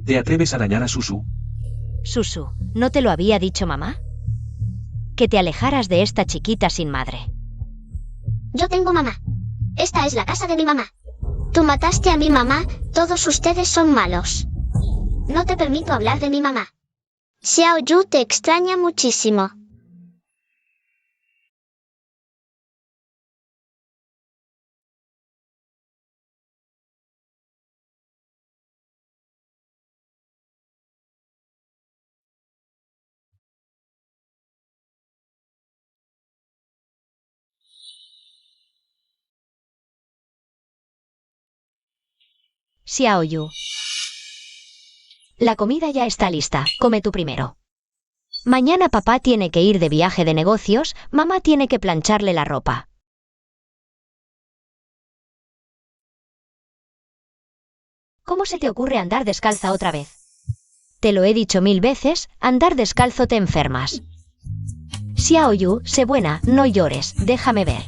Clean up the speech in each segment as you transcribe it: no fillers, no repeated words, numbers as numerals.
¿Te atreves a dañar a Susu? Susu, ¿no te lo había dicho mamá? Que te alejaras de esta chiquita sin madre. Yo tengo mamá. Esta es la casa de mi mamá. Tú mataste a mi mamá, todos ustedes son malos. No te permito hablar de mi mamá. Xiao Yu te extraña muchísimo. Xiaoyu. La comida ya está lista, come tú primero. Mañana papá tiene que ir de viaje de negocios, mamá tiene que plancharle la ropa. ¿Cómo se te ocurre andar descalza otra vez? Te lo he dicho 1000 veces, andar descalzo te enfermas. Xiaoyu, sé buena, no llores, déjame ver.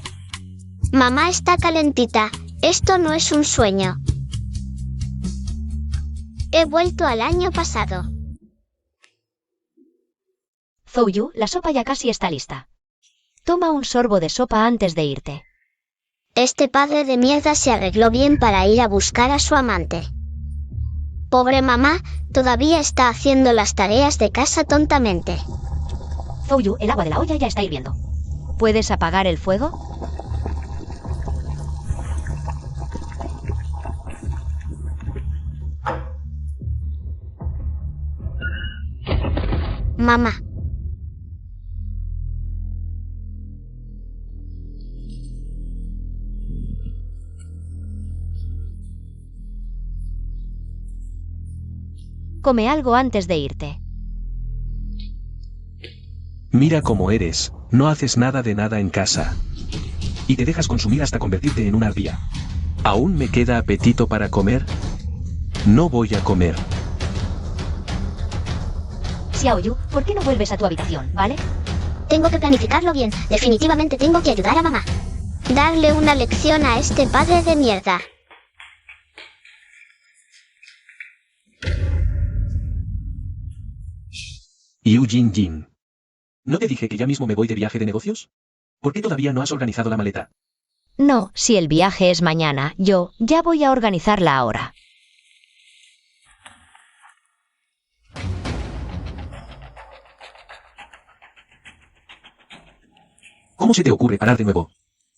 Mamá está calentita, esto no es un sueño. He vuelto al año pasado. Zouyu, la sopa ya casi está lista. Toma un sorbo de sopa antes de irte. Este padre de mierda se arregló bien para ir a buscar a su amante. Pobre mamá, todavía está haciendo las tareas de casa tontamente. Zouyu, el agua de la olla ya está hirviendo. ¿Puedes apagar el fuego? Mamá. Come algo antes de irte. Mira cómo eres, no haces nada de nada en casa. Y te dejas consumir hasta convertirte en una ardilla. ¿Aún me queda apetito para comer? No voy a comer. Xiaoyu, ¿por qué no vuelves a tu habitación, vale? Tengo que planificarlo bien, definitivamente tengo que ayudar a mamá. Darle una lección a este padre de mierda. Yu Jin Jin. ¿No te dije que ya mismo me voy de viaje de negocios? ¿Por qué todavía no has organizado la maleta? No, si el viaje es mañana, yo ya voy a organizarla ahora. ¿Cómo se te ocurre parar de nuevo?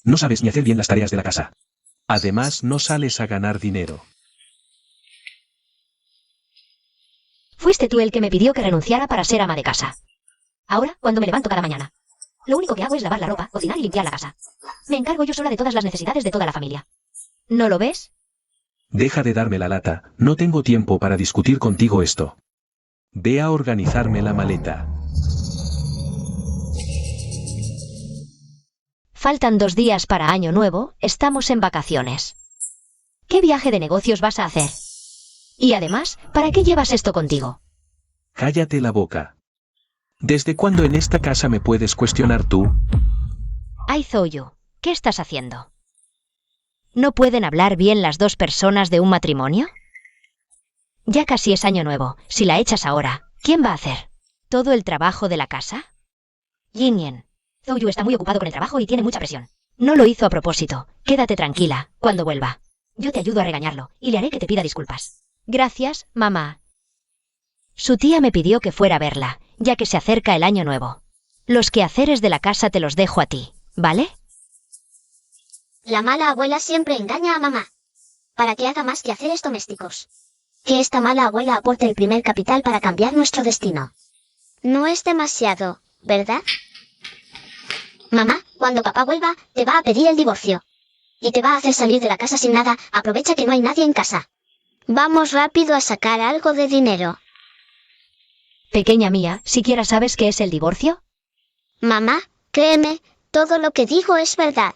No sabes ni hacer bien las tareas de la casa. Además, no sales a ganar dinero. Fuiste tú el que me pidió que renunciara para ser ama de casa. Ahora, cuando me levanto cada mañana, lo único que hago es lavar la ropa, cocinar y limpiar la casa. Me encargo yo sola de todas las necesidades de toda la familia. ¿No lo ves? Deja de darme la lata, no tengo tiempo para discutir contigo esto. Ve a organizarme la maleta. Faltan 2 días para Año Nuevo, estamos en vacaciones. ¿Qué viaje de negocios vas a hacer? Y además, ¿para qué llevas esto contigo? Cállate la boca. ¿Desde cuándo en esta casa me puedes cuestionar tú? Ay, Zouyu, ¿qué estás haciendo? ¿No pueden hablar bien las dos personas de un matrimonio? Ya casi es Año Nuevo, si la echas ahora, ¿quién va a hacer todo el trabajo de la casa? Jinyen. Zouyu está muy ocupado con el trabajo y tiene mucha presión. No lo hizo a propósito. Quédate tranquila, cuando vuelva. Yo te ayudo a regañarlo, y le haré que te pida disculpas. Gracias, mamá. Su tía me pidió que fuera a verla, ya que se acerca el Año Nuevo. Los quehaceres de la casa te los dejo a ti, ¿vale? La mala abuela siempre engaña a mamá. Para que haga más quehaceres domésticos. Que esta mala abuela aporte el primer capital para cambiar nuestro destino. No es demasiado, ¿verdad? Mamá, cuando papá vuelva, te va a pedir el divorcio. Y te va a hacer salir de la casa sin nada, aprovecha que no hay nadie en casa. Vamos rápido a sacar algo de dinero. Pequeña mía, ¿siquiera sabes qué es el divorcio? Mamá, créeme, todo lo que digo es verdad.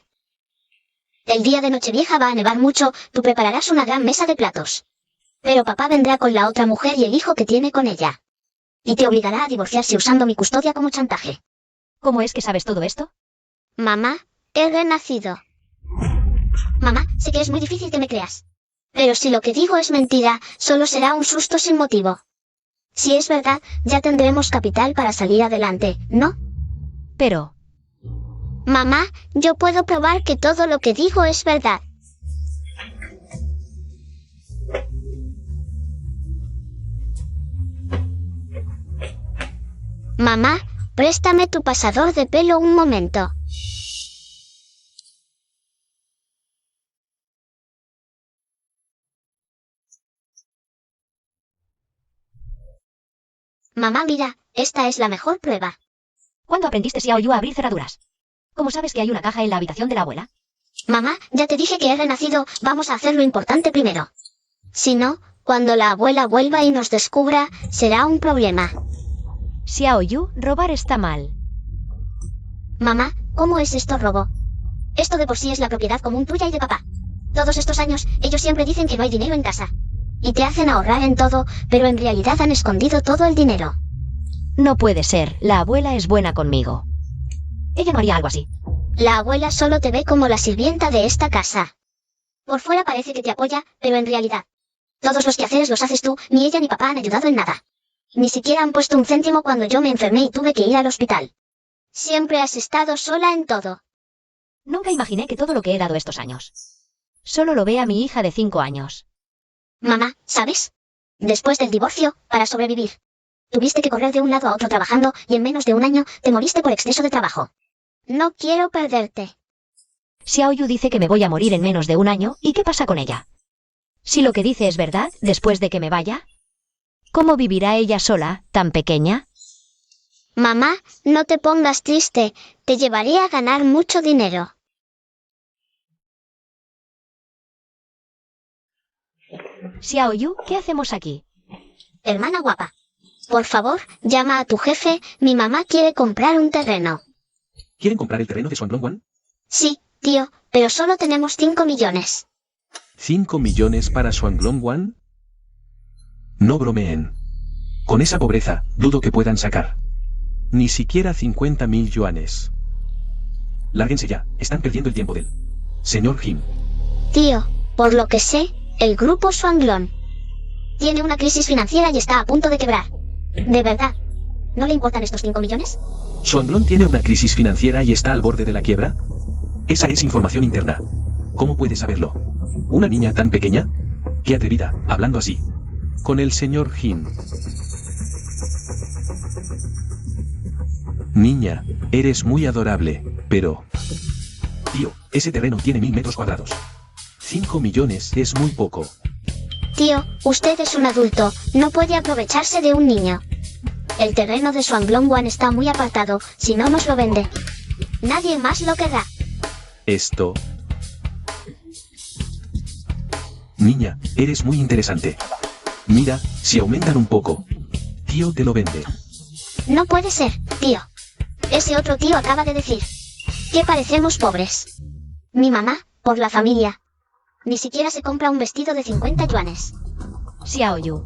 El día de Nochevieja va a nevar mucho, tú prepararás una gran mesa de platos. Pero papá vendrá con la otra mujer y el hijo que tiene con ella. Y te obligará a divorciarse usando mi custodia como chantaje. ¿Cómo es que sabes todo esto? Mamá, he renacido. Mamá, sé que es muy difícil que me creas. Pero si lo que digo es mentira, solo será un susto sin motivo. Si es verdad, ya tendremos capital para salir adelante, ¿no? Pero, Mamá, yo puedo probar que todo lo que digo es verdad. Mamá, préstame tu pasador de pelo un momento. Mamá, mira, esta es la mejor prueba. ¿cuándo aprendiste Xiao Yu a abrir cerraduras? ¿Cómo sabes que hay una caja en la habitación de la abuela? Mamá, ya te dije que he renacido, vamos a hacer lo importante primero. Si no, cuando la abuela vuelva y nos descubra, será un problema. Xiao Yu, robar está mal. Mamá, ¿cómo es esto robo? Esto de por sí es la propiedad común tuya y de papá. Todos estos años, ellos siempre dicen que no hay dinero en casa. Y te hacen ahorrar en todo, pero en realidad han escondido todo el dinero. No puede ser, la abuela es buena conmigo. Ella no haría algo así. La abuela solo te ve como la sirvienta de esta casa. Por fuera parece que te apoya, pero en realidad, todos los quehaceres los haces tú, ni ella ni papá han ayudado en nada. Ni siquiera han puesto un céntimo cuando yo me enfermé y tuve que ir al hospital. Siempre has estado sola en todo. Nunca imaginé que todo lo que he dado estos años. Solo lo ve a mi hija de 5 años. Mamá, ¿sabes? Después del divorcio, para sobrevivir, tuviste que correr de un lado a otro trabajando y en menos de un año te moriste por exceso de trabajo. No quiero perderte. Xiao Yu dice que me voy a morir en menos de un año, ¿y qué pasa con ella? Si lo que dice es verdad, después de que me vaya, ¿cómo vivirá ella sola, tan pequeña? Mamá, no te pongas triste, te llevaré a ganar mucho dinero. Xiao Yu, ¿qué hacemos aquí? Hermana guapa, por favor, llama a tu jefe, mi mamá quiere comprar un terreno. ¿Quieren comprar el terreno de Shuanglongwan? Sí, tío, pero solo tenemos 5 millones. ¿5 millones para Shuanglongwan? No bromeen. Con esa pobreza, dudo que puedan sacar. Ni siquiera 50.000 yuanes. Lárguense ya, están perdiendo el tiempo del señor Jin. Tío, por lo que sé, el grupo Shuanglong tiene una crisis financiera y está a punto de quebrar. ¿De verdad? ¿No le importan estos 5 millones? ¿Shuanglong tiene una crisis financiera y está al borde de la quiebra? Esa es información interna. ¿Cómo puede saberlo? ¿Una niña tan pequeña? ¡Qué atrevida, hablando así! Con el señor Jin. Niña, eres muy adorable, pero... Tío, ese terreno tiene 1000 metros cuadrados. 5 millones es muy poco. Tío, usted es un adulto, no puede aprovecharse de un niño. El terreno de Shuanglongwan está muy apartado, si no nos lo vende, nadie más lo querrá. Esto... Niña, eres muy interesante. Mira, si aumentan un poco, tío te lo vende. No puede ser, tío. Ese otro tío acaba de decir que parecemos pobres. Mi mamá, por la familia, ni siquiera se compra un vestido de 50 yuanes. Xiao Yu.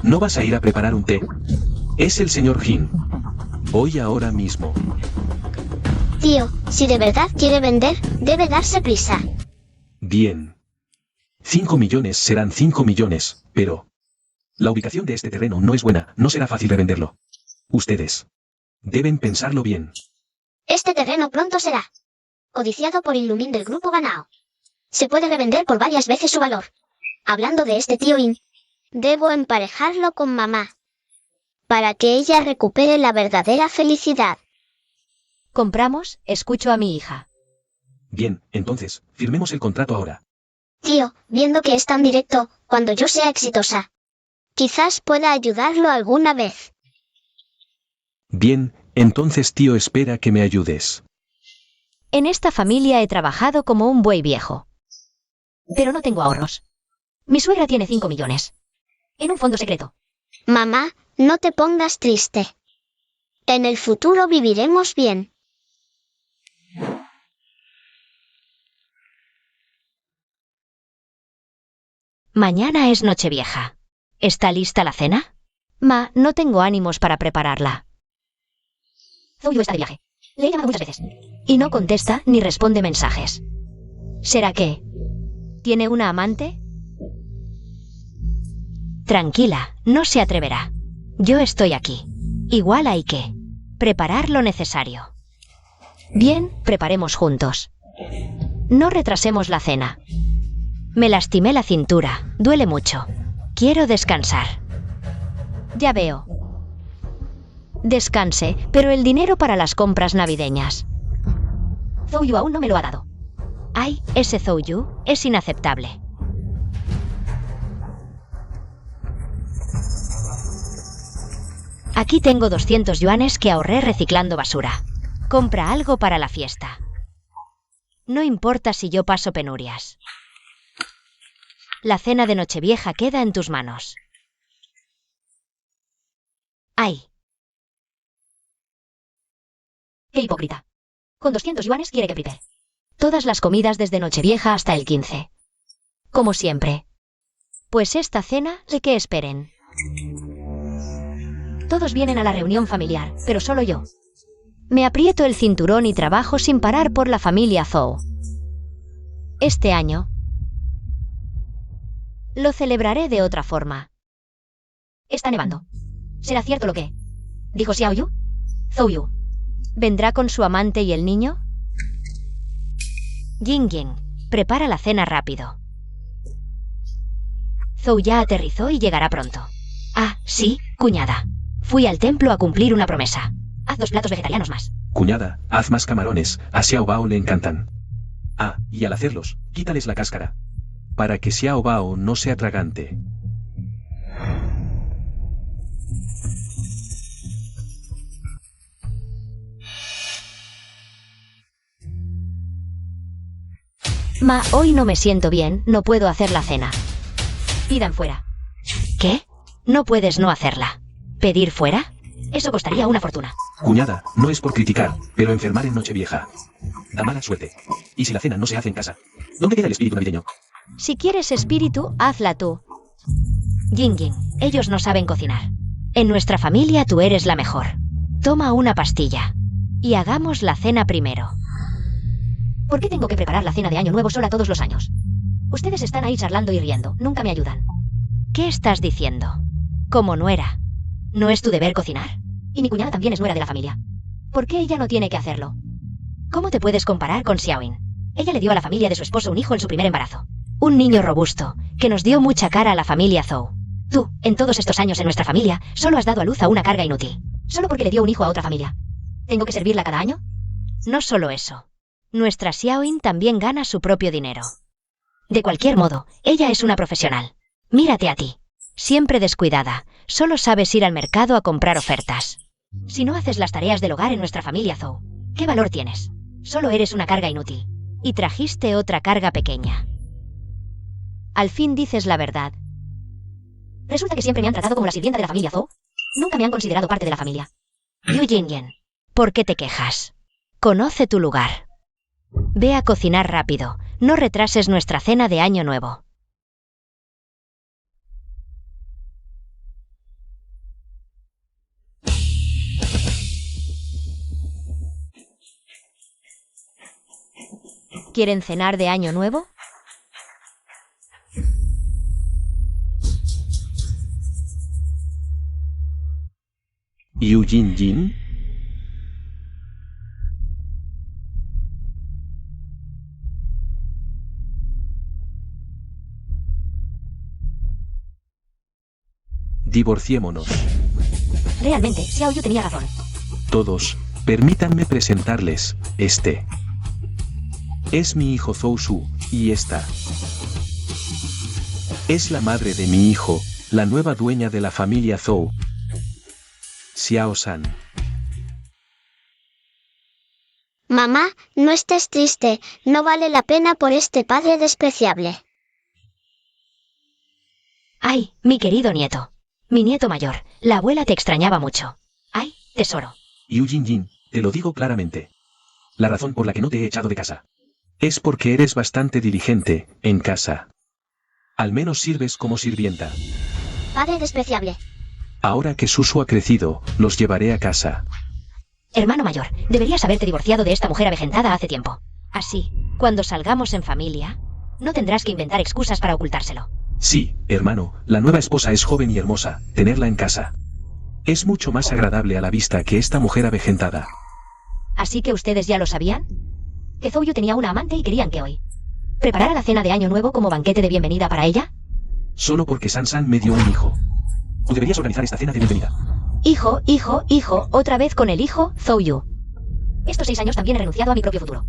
¿No vas a ir a preparar un té? Es el señor Jin. Voy ahora mismo. Tío, si de verdad quiere vender, debe darse prisa. Bien. 5 millones serán 5 millones, pero... La ubicación de este terreno no es buena, no será fácil revenderlo. Ustedes deben pensarlo bien. Este terreno pronto será codiciado por Illumin del grupo Ganao. Se puede revender por varias veces su valor. Hablando de este tío In, debo emparejarlo con mamá, para que ella recupere la verdadera felicidad. ¿Compramos? Escucho a mi hija. Bien, entonces, firmemos el contrato ahora. Tío, viendo que es tan directo, cuando yo sea exitosa, quizás pueda ayudarlo alguna vez. Bien, entonces tío espera que me ayudes. En esta familia he trabajado como un buey viejo. Pero no tengo ahorros. Mi suegra tiene 5 millones. En un fondo secreto. Mamá, no te pongas triste. En el futuro viviremos bien. Mañana es Nochevieja. ¿Está lista la cena? Ma, no tengo ánimos para prepararla. Zhou Yu está de viaje. Le he llamado muchas veces. Y no contesta ni responde mensajes. ¿Será que tiene una amante? Tranquila, no se atreverá. Yo estoy aquí. Igual hay que preparar lo necesario. Bien, preparemos juntos. No retrasemos la cena. Me lastimé la cintura, duele mucho. Quiero descansar. Ya veo. Descanse, pero el dinero para las compras navideñas. Zouyu aún no me lo ha dado. Ay, ese Zouyu es inaceptable. Aquí tengo 200 yuanes que ahorré reciclando basura. Compra algo para la fiesta. No importa si yo paso penurias. La cena de Nochevieja queda en tus manos. ¡Ay! ¡Qué hipócrita! Con 200 yuanes quiere que prepare todas las comidas desde Nochevieja hasta el 15. Como siempre. Pues esta cena, ¿de qué esperen? Todos vienen a la reunión familiar, pero solo yo. Me aprieto el cinturón y trabajo sin parar por la familia Zhou. Este año lo celebraré de otra forma. Está nevando. ¿Será cierto lo que dijo Xiaoyu? Zouyu ¿vendrá con su amante y el niño? Ying, prepara la cena rápido. Zhou ya aterrizó y llegará pronto. Ah, sí, cuñada. Fui al templo a cumplir una promesa. Haz 2 platos vegetarianos más. Cuñada, haz más camarones, a Xiao Bao le encantan. Ah, y al hacerlos, quítales la cáscara. Para que Xiao Bao no se atragante. Ma, hoy no me siento bien, no puedo hacer la cena. Pidan fuera. ¿Qué? No puedes no hacerla. ¿Pedir fuera? Eso costaría una fortuna. Cuñada, no es por criticar, pero enfermar en Nochevieja da mala suerte. ¿Y si la cena no se hace en casa? ¿Dónde queda el espíritu navideño? Si quieres espíritu, hazla tú. Ying, ellos no saben cocinar. En nuestra familia tú eres la mejor. Toma una pastilla. Y hagamos la cena primero. ¿Por qué tengo que preparar la cena de Año Nuevo sola todos los años? Ustedes están ahí charlando y riendo, nunca me ayudan. ¿Qué estás diciendo? Como nuera. ¿No es tu deber cocinar? Y mi cuñada también es nuera de la familia. ¿Por qué ella no tiene que hacerlo? ¿Cómo te puedes comparar con Xiaoyin? Ella le dio a la familia de su esposo un hijo en su primer embarazo. Un niño robusto, que nos dio mucha cara a la familia Zhou. Tú, en todos estos años en nuestra familia, solo has dado a luz a una carga inútil. Solo porque le dio un hijo a otra familia. ¿Tengo que servirla cada año? No solo eso. Nuestra Xiaoyin también gana su propio dinero. De cualquier modo, ella es una profesional. Mírate a ti. Siempre descuidada. Solo sabes ir al mercado a comprar ofertas. Si no haces las tareas del hogar en nuestra familia Zhou, ¿qué valor tienes? Solo eres una carga inútil. Y trajiste otra carga pequeña. Al fin dices la verdad. Resulta que siempre me han tratado como la sirvienta de la familia Zhou. Nunca me han considerado parte de la familia. Yu Yingyan, ¿por qué te quejas? Conoce tu lugar. Ve a cocinar rápido. No retrases nuestra cena de Año Nuevo. ¿Quieren cenar de Año Nuevo? Yu Jin. Divorciémonos. Realmente, Xiaoyu tenía razón. Todos, permítanme presentarles, este. Es mi hijo Zhou Shu, y esta. Es la madre de mi hijo, la nueva dueña de la familia Zhou. Xiao San. Mamá, no estés triste, no vale la pena por este padre despreciable. Ay, mi querido nieto. Mi nieto mayor, la abuela te extrañaba mucho. Ay, tesoro. Yu Jin, te lo digo claramente. La razón por la que no te he echado de casa es porque eres bastante diligente en casa. Al menos sirves como sirvienta. Padre despreciable. Ahora que Susu ha crecido, los llevaré a casa. Hermano mayor, deberías haberte divorciado de esta mujer avejentada hace tiempo. Así, cuando salgamos en familia, no tendrás que inventar excusas para ocultárselo. Sí, hermano, la nueva esposa es joven y hermosa, tenerla en casa. Es mucho más agradable a la vista que esta mujer avejentada. ¿Así que ustedes ya lo sabían? Que Zhou Yu tenía una amante y querían que hoy preparara la cena de Año Nuevo como banquete de bienvenida para ella. Solo porque Sansan me dio un hijo. Tú deberías organizar esta cena de bienvenida. Hijo, otra vez con el hijo, Zhou Yu. Estos 6 años también he renunciado a mi propio futuro,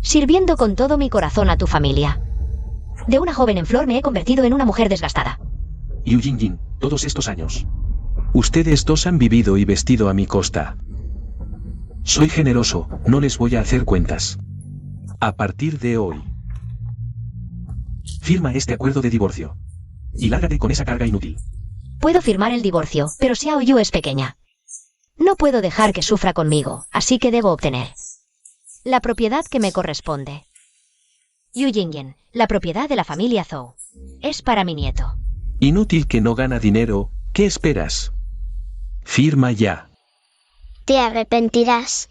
sirviendo con todo mi corazón a tu familia. De una joven en flor me he convertido en una mujer desgastada. Yu Jingjin, todos estos años. Ustedes dos han vivido y vestido a mi costa. Soy generoso, no les voy a hacer cuentas. A partir de hoy, firma este acuerdo de divorcio. Y lárgate con esa carga inútil. Puedo firmar el divorcio, pero Xiao Yu es pequeña. No puedo dejar que sufra conmigo, así que debo obtener la propiedad que me corresponde. Yu Jingjin, la propiedad de la familia Zhou, es para mi nieto. Inútil que no gana dinero, ¿qué esperas? Firma ya. Te arrepentirás.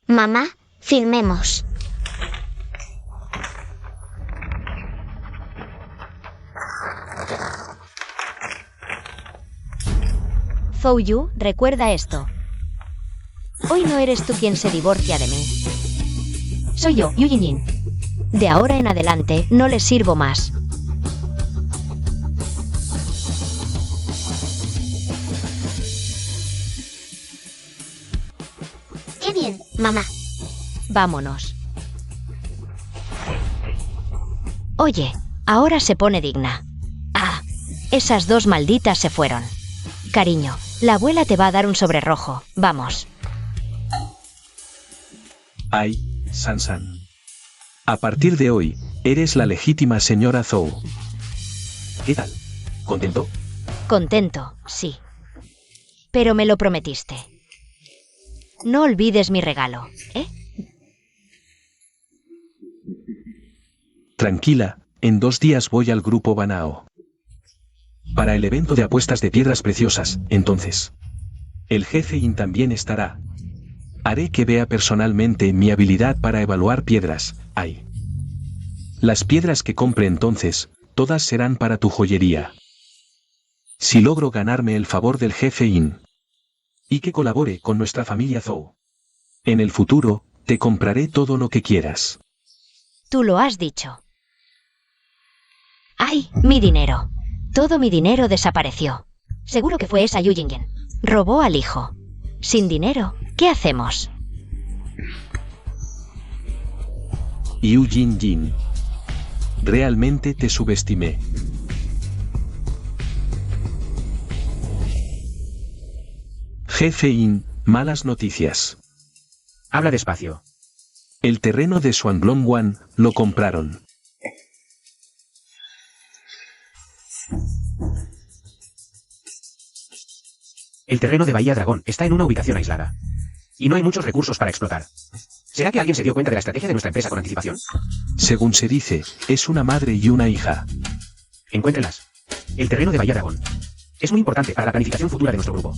Mamá, firmemos. Zhou Yu, recuerda esto. Hoy no eres tú quien se divorcia de mí. Soy yo, Yu Jingjin. De ahora en adelante, no le sirvo más. Qué bien, mamá. Vámonos. Oye, ahora se pone digna. Ah, esas dos malditas se fueron. Cariño, la abuela te va a dar un sobre rojo. Vamos. Ay, Sansan. A partir de hoy, eres la legítima señora Zhou. ¿Qué tal? ¿Contento? Contento, sí. Pero me lo prometiste. No olvides mi regalo, ¿eh? Tranquila, en 2 días voy al grupo Banao. Para el evento de apuestas de piedras preciosas, entonces. El jefe In también estará. Haré que vea personalmente mi habilidad para evaluar piedras. Ay. Las piedras que compre entonces, todas serán para tu joyería. Si logro ganarme el favor del jefe In y que colabore con nuestra familia Zhou, en el futuro, te compraré todo lo que quieras. Tú lo has dicho. ¡Ay, mi dinero! Todo mi dinero desapareció. Seguro que fue esa Yu Jingjin. Robó al hijo. Sin dinero, ¿qué hacemos? Yu Jingjin. Realmente te subestimé. Jefe In, malas noticias. Habla despacio. El terreno de Shuanglongwan lo compraron. El terreno de Bahía Dragón está en una ubicación aislada. Y no hay muchos recursos para explotar. ¿Será que alguien se dio cuenta de la estrategia de nuestra empresa con anticipación? Según se dice, es una madre y una hija. Encuéntrenlas. El terreno de Bahía Dragón. Es muy importante para la planificación futura de nuestro grupo.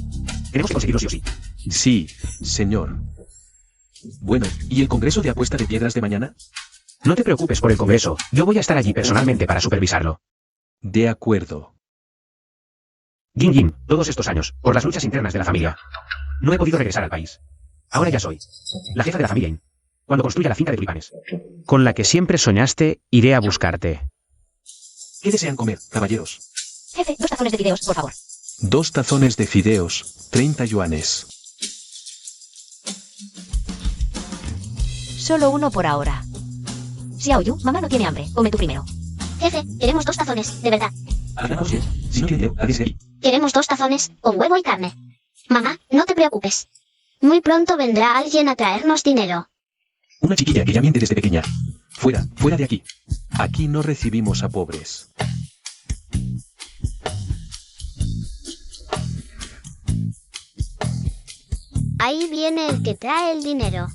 Tenemos que conseguirlo sí o sí. Sí, señor. Bueno, ¿y el congreso de apuesta de piedras de mañana? No te preocupes por el congreso. Yo voy a estar allí personalmente para supervisarlo. De acuerdo. Jingjin, todos estos años, por las luchas internas de la familia, no he podido regresar al país. Ahora ya soy la jefa de la familia In. Cuando construya la finca de tulipanes, con la que siempre soñaste, iré a buscarte. ¿Qué desean comer, caballeros? Jefe, 2 tazones de fideos, por favor. 2 tazones de fideos, 30 yuanes. Solo uno por ahora. Xiao Yu, mamá no tiene hambre. Come tú primero. Jefe, queremos 2 tazones, de verdad. Si no tiene dinero, láguese ahí. Queremos 2 tazones, con huevo y carne. Mamá, no te preocupes. Muy pronto vendrá alguien a traernos dinero. Una chiquilla que ya miente desde pequeña. Fuera, fuera de aquí. Aquí no recibimos a pobres. Ahí viene el que trae el dinero.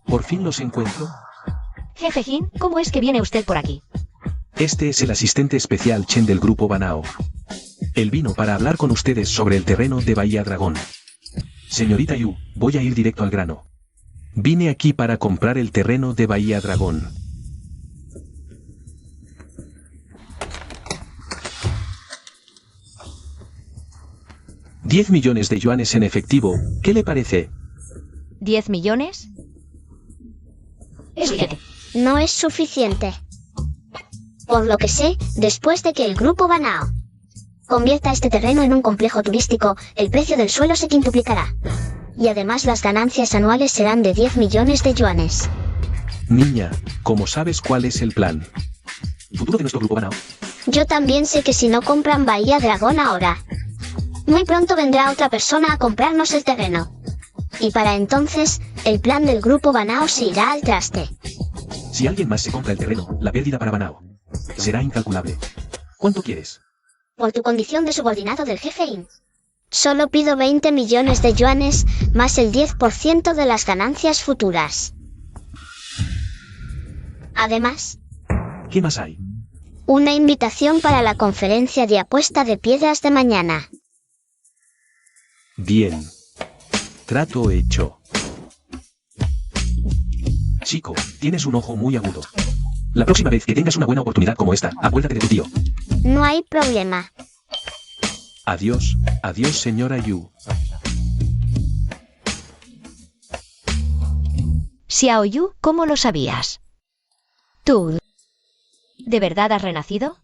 Por fin los encuentro. Jefe Jin, ¿cómo es que viene usted por aquí? Este es el asistente especial Chen del grupo Banao. Él vino para hablar con ustedes sobre el terreno de Bahía Dragón. Señorita Yu, voy a ir directo al grano. Vine aquí para comprar el terreno de Bahía Dragón. $10 millones de yuanes en efectivo, ¿qué le parece? ¿10 millones? Es suficiente. No es suficiente. Por lo que sé, después de que el grupo Banao convierta este terreno en un complejo turístico, el precio del suelo se quintuplicará. Y además las ganancias anuales serán de 10 millones de yuanes. Niña, ¿cómo sabes cuál es el plan? ¿El futuro de nuestro grupo Banao? Yo también sé que si no compran Bahía Dragón ahora, muy pronto vendrá otra persona a comprarnos el terreno. Y para entonces, el plan del grupo Banao se irá al traste. Si alguien más se compra el terreno, la pérdida para Banao será incalculable. ¿Cuánto quieres? Por tu condición de subordinado del jefe In, solo pido 20 millones de yuanes, más el 10% de las ganancias futuras. Además, ¿Qué más hay? una invitación para la conferencia de apuesta de piedras de mañana. Bien. Trato hecho. Chico, tienes un ojo muy agudo. La próxima vez que tengas una buena oportunidad como esta, acuérdate de tu tío. No hay problema. Adiós, adiós señora Yu. Xiao Yu, ¿cómo lo sabías? ¿Tú de verdad has renacido?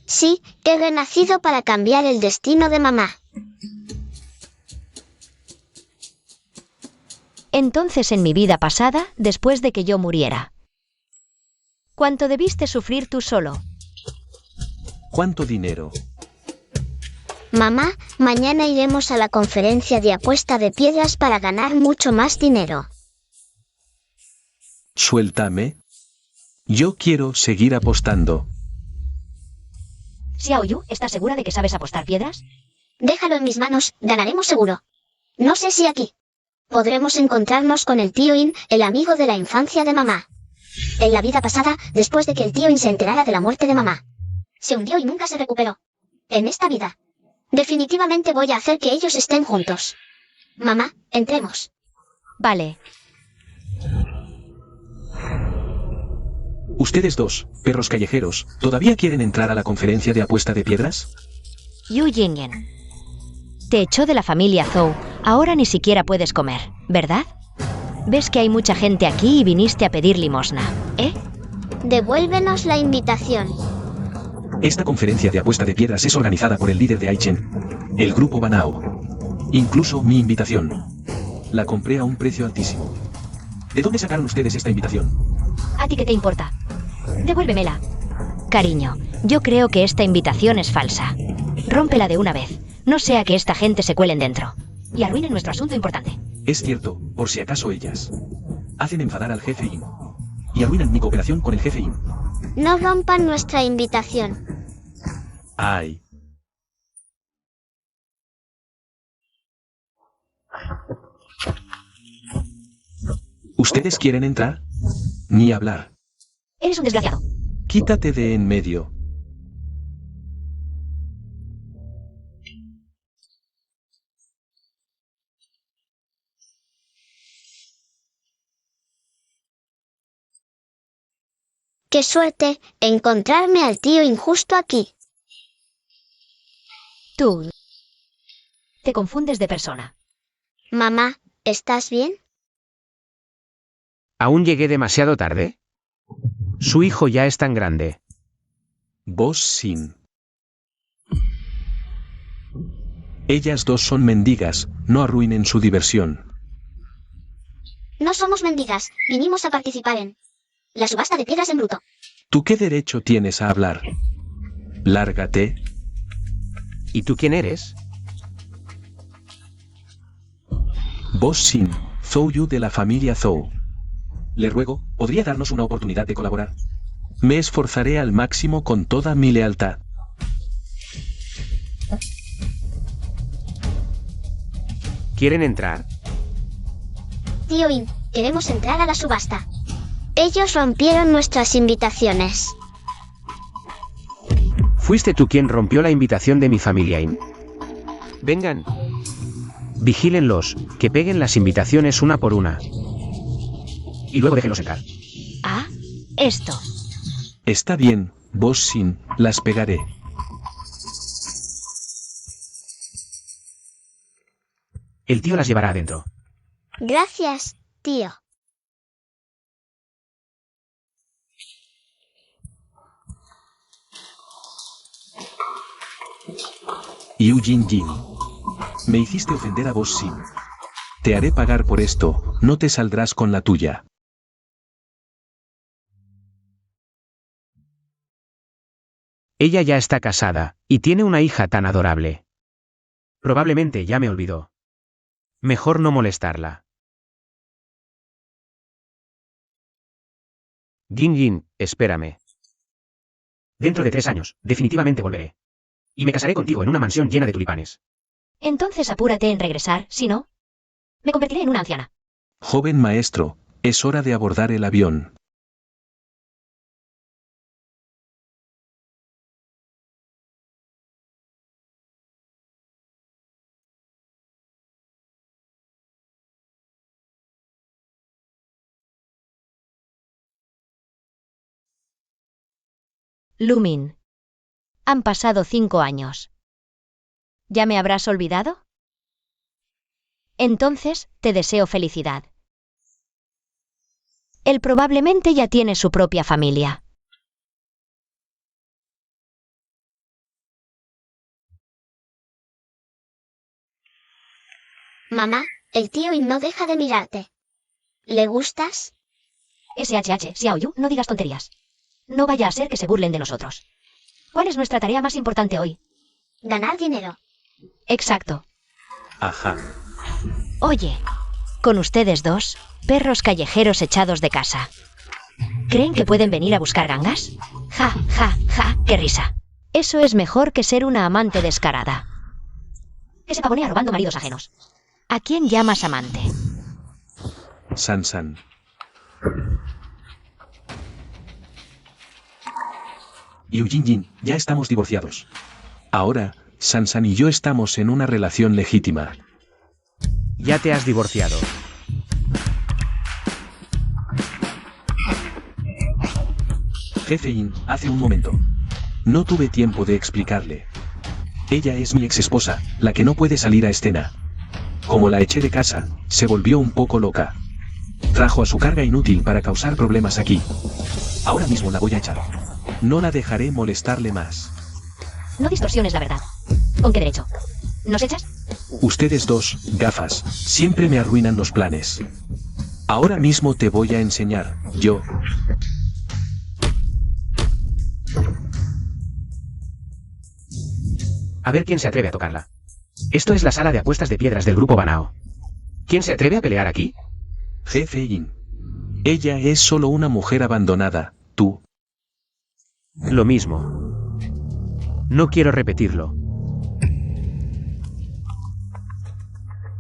Sí, he renacido para cambiar el destino de mamá. Entonces en mi vida pasada, después de que yo muriera. ¿Cuánto debiste sufrir tú solo? ¿Cuánto dinero? Mamá, mañana iremos a la conferencia de apuesta de piedras para ganar mucho más dinero. Suéltame. Yo quiero seguir apostando. Xiao Yu, ¿estás segura de que sabes apostar piedras? Déjalo en mis manos, ganaremos seguro. No sé si aquí podremos encontrarnos con el tío In, el amigo de la infancia de mamá. En la vida pasada, después de que el tío In se enterara de la muerte de mamá, se hundió y nunca se recuperó. En esta vida, definitivamente voy a hacer que ellos estén juntos. Mamá, entremos. Vale. Ustedes dos, perros callejeros, ¿todavía quieren entrar a la conferencia de apuesta de piedras? Yu Jingyan. Te echó de la familia Zhou, ahora ni siquiera puedes comer, ¿verdad? Ves que hay mucha gente aquí y viniste a pedir limosna, ¿eh? Devuélvenos la invitación. Esta conferencia de apuesta de piedras es organizada por el líder de Aichen, el grupo Banao. Incluso mi invitación. La compré a un precio altísimo. ¿De dónde sacaron ustedes esta invitación? ¿A ti qué te importa? Devuélvemela. Cariño, yo creo que esta invitación es falsa. Rómpela de una vez, no sea que esta gente se cuelen dentro y arruinen nuestro asunto importante. Es cierto, por si acaso ellas hacen enfadar al jefe In y arruinan mi cooperación con el jefe In. No rompan nuestra invitación. Ay. ¿Ustedes quieren entrar? Ni hablar. Eres un desgraciado. Quítate de en medio. ¡Qué suerte encontrarme al tío injusto aquí! Tú te confundes de persona. Mamá, ¿estás bien? ¿Aún llegué demasiado tarde? Su hijo ya es tan grande. Vos sin. Ellas dos son mendigas, no arruinen su diversión. No somos mendigas, vinimos a participar en la subasta de piedras en bruto. ¿Tú qué derecho tienes a hablar? Lárgate. ¿Y tú quién eres? Vos sin, Zhou Yu de la familia Zhou. Le ruego, ¿podría darnos una oportunidad de colaborar? Me esforzaré al máximo con toda mi lealtad. ¿Quieren entrar? Tío In, queremos entrar a la subasta. Ellos rompieron nuestras invitaciones. Fuiste tú quien rompió la invitación de mi familia. Vengan. Vigílenlos, que peguen las invitaciones una por una. Y luego déjenlos entrar. Ah, esto. Está bien, Boss Sin, las pegaré. El tío las llevará adentro. Gracias, tío. Eugene Jin. Me hiciste ofender a Boss Sin. Te haré pagar por esto, no te saldrás con la tuya. Ella ya está casada, y tiene una hija tan adorable. Probablemente ya me olvidó. Mejor no molestarla. Jin, espérame. Dentro de 3 años, definitivamente volveré. Y me casaré contigo en una mansión llena de tulipanes. Entonces apúrate en regresar, si no, me convertiré en una anciana. Joven maestro, es hora de abordar el avión. Lumin. Han pasado 5 años. ¿Ya me habrás olvidado? Entonces, te deseo felicidad. Él probablemente ya tiene su propia familia. Mamá, el tío In no deja de mirarte. ¿Le gustas? SHH, Xiaoyu, no digas tonterías. No vaya a ser que se burlen de nosotros. ¿Cuál es nuestra tarea más importante hoy? Ganar dinero. Exacto. Ajá. Oye, con ustedes dos, perros callejeros echados de casa. ¿Creen que pueden venir a buscar gangas? Ja, ja, ja, qué risa. Eso es mejor que ser una amante descarada. Que se pavonea robando maridos ajenos. ¿A quién llamas amante? San. Eugene Jin, ya estamos divorciados. Ahora, San y yo estamos en una relación legítima. Ya te has divorciado. Jefe In, hace un momento. No tuve tiempo de explicarle. Ella es mi ex esposa, la que no puede salir a escena. Como la eché de casa, se volvió un poco loca. Trajo a su carga inútil para causar problemas aquí. Ahora mismo la voy a echar. No la dejaré molestarle más. No distorsiones la verdad. ¿Con qué derecho? ¿Nos echas? Ustedes dos, gafas, siempre me arruinan los planes. Ahora mismo te voy a enseñar, yo. A ver quién se atreve a tocarla. Esto es la sala de apuestas de piedras del grupo Banao. ¿Quién se atreve a pelear aquí? Jefe In. Ella es solo una mujer abandonada, tú. Lo mismo. No quiero repetirlo.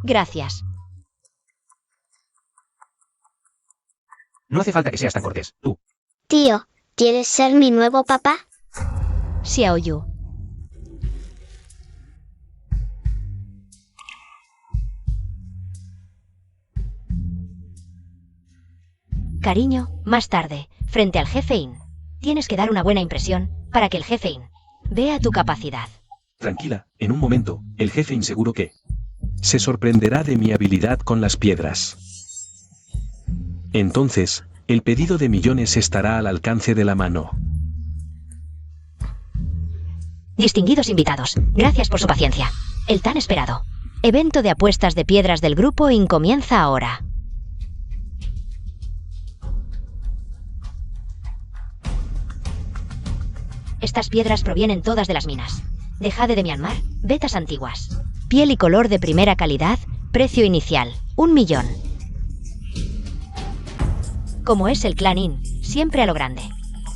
Gracias. No hace falta que seas tan cortés, tú. Tío, ¿quieres ser mi nuevo papá? Xiaoyu. Cariño, más tarde, frente al jefe In. Tienes que dar una buena impresión, para que el jefe In vea tu capacidad. Tranquila, en un momento, el jefe inseguro que se sorprenderá de mi habilidad con las piedras. Entonces, el pedido de millones estará al alcance de la mano. Distinguidos invitados, gracias por su paciencia. El tan esperado evento de apuestas de piedras del grupo In comienza ahora. Estas piedras provienen todas de las minas de Jade de Myanmar, vetas antiguas. Piel y color de primera calidad, precio inicial, 1 millón. Como es el clan In, siempre a lo grande.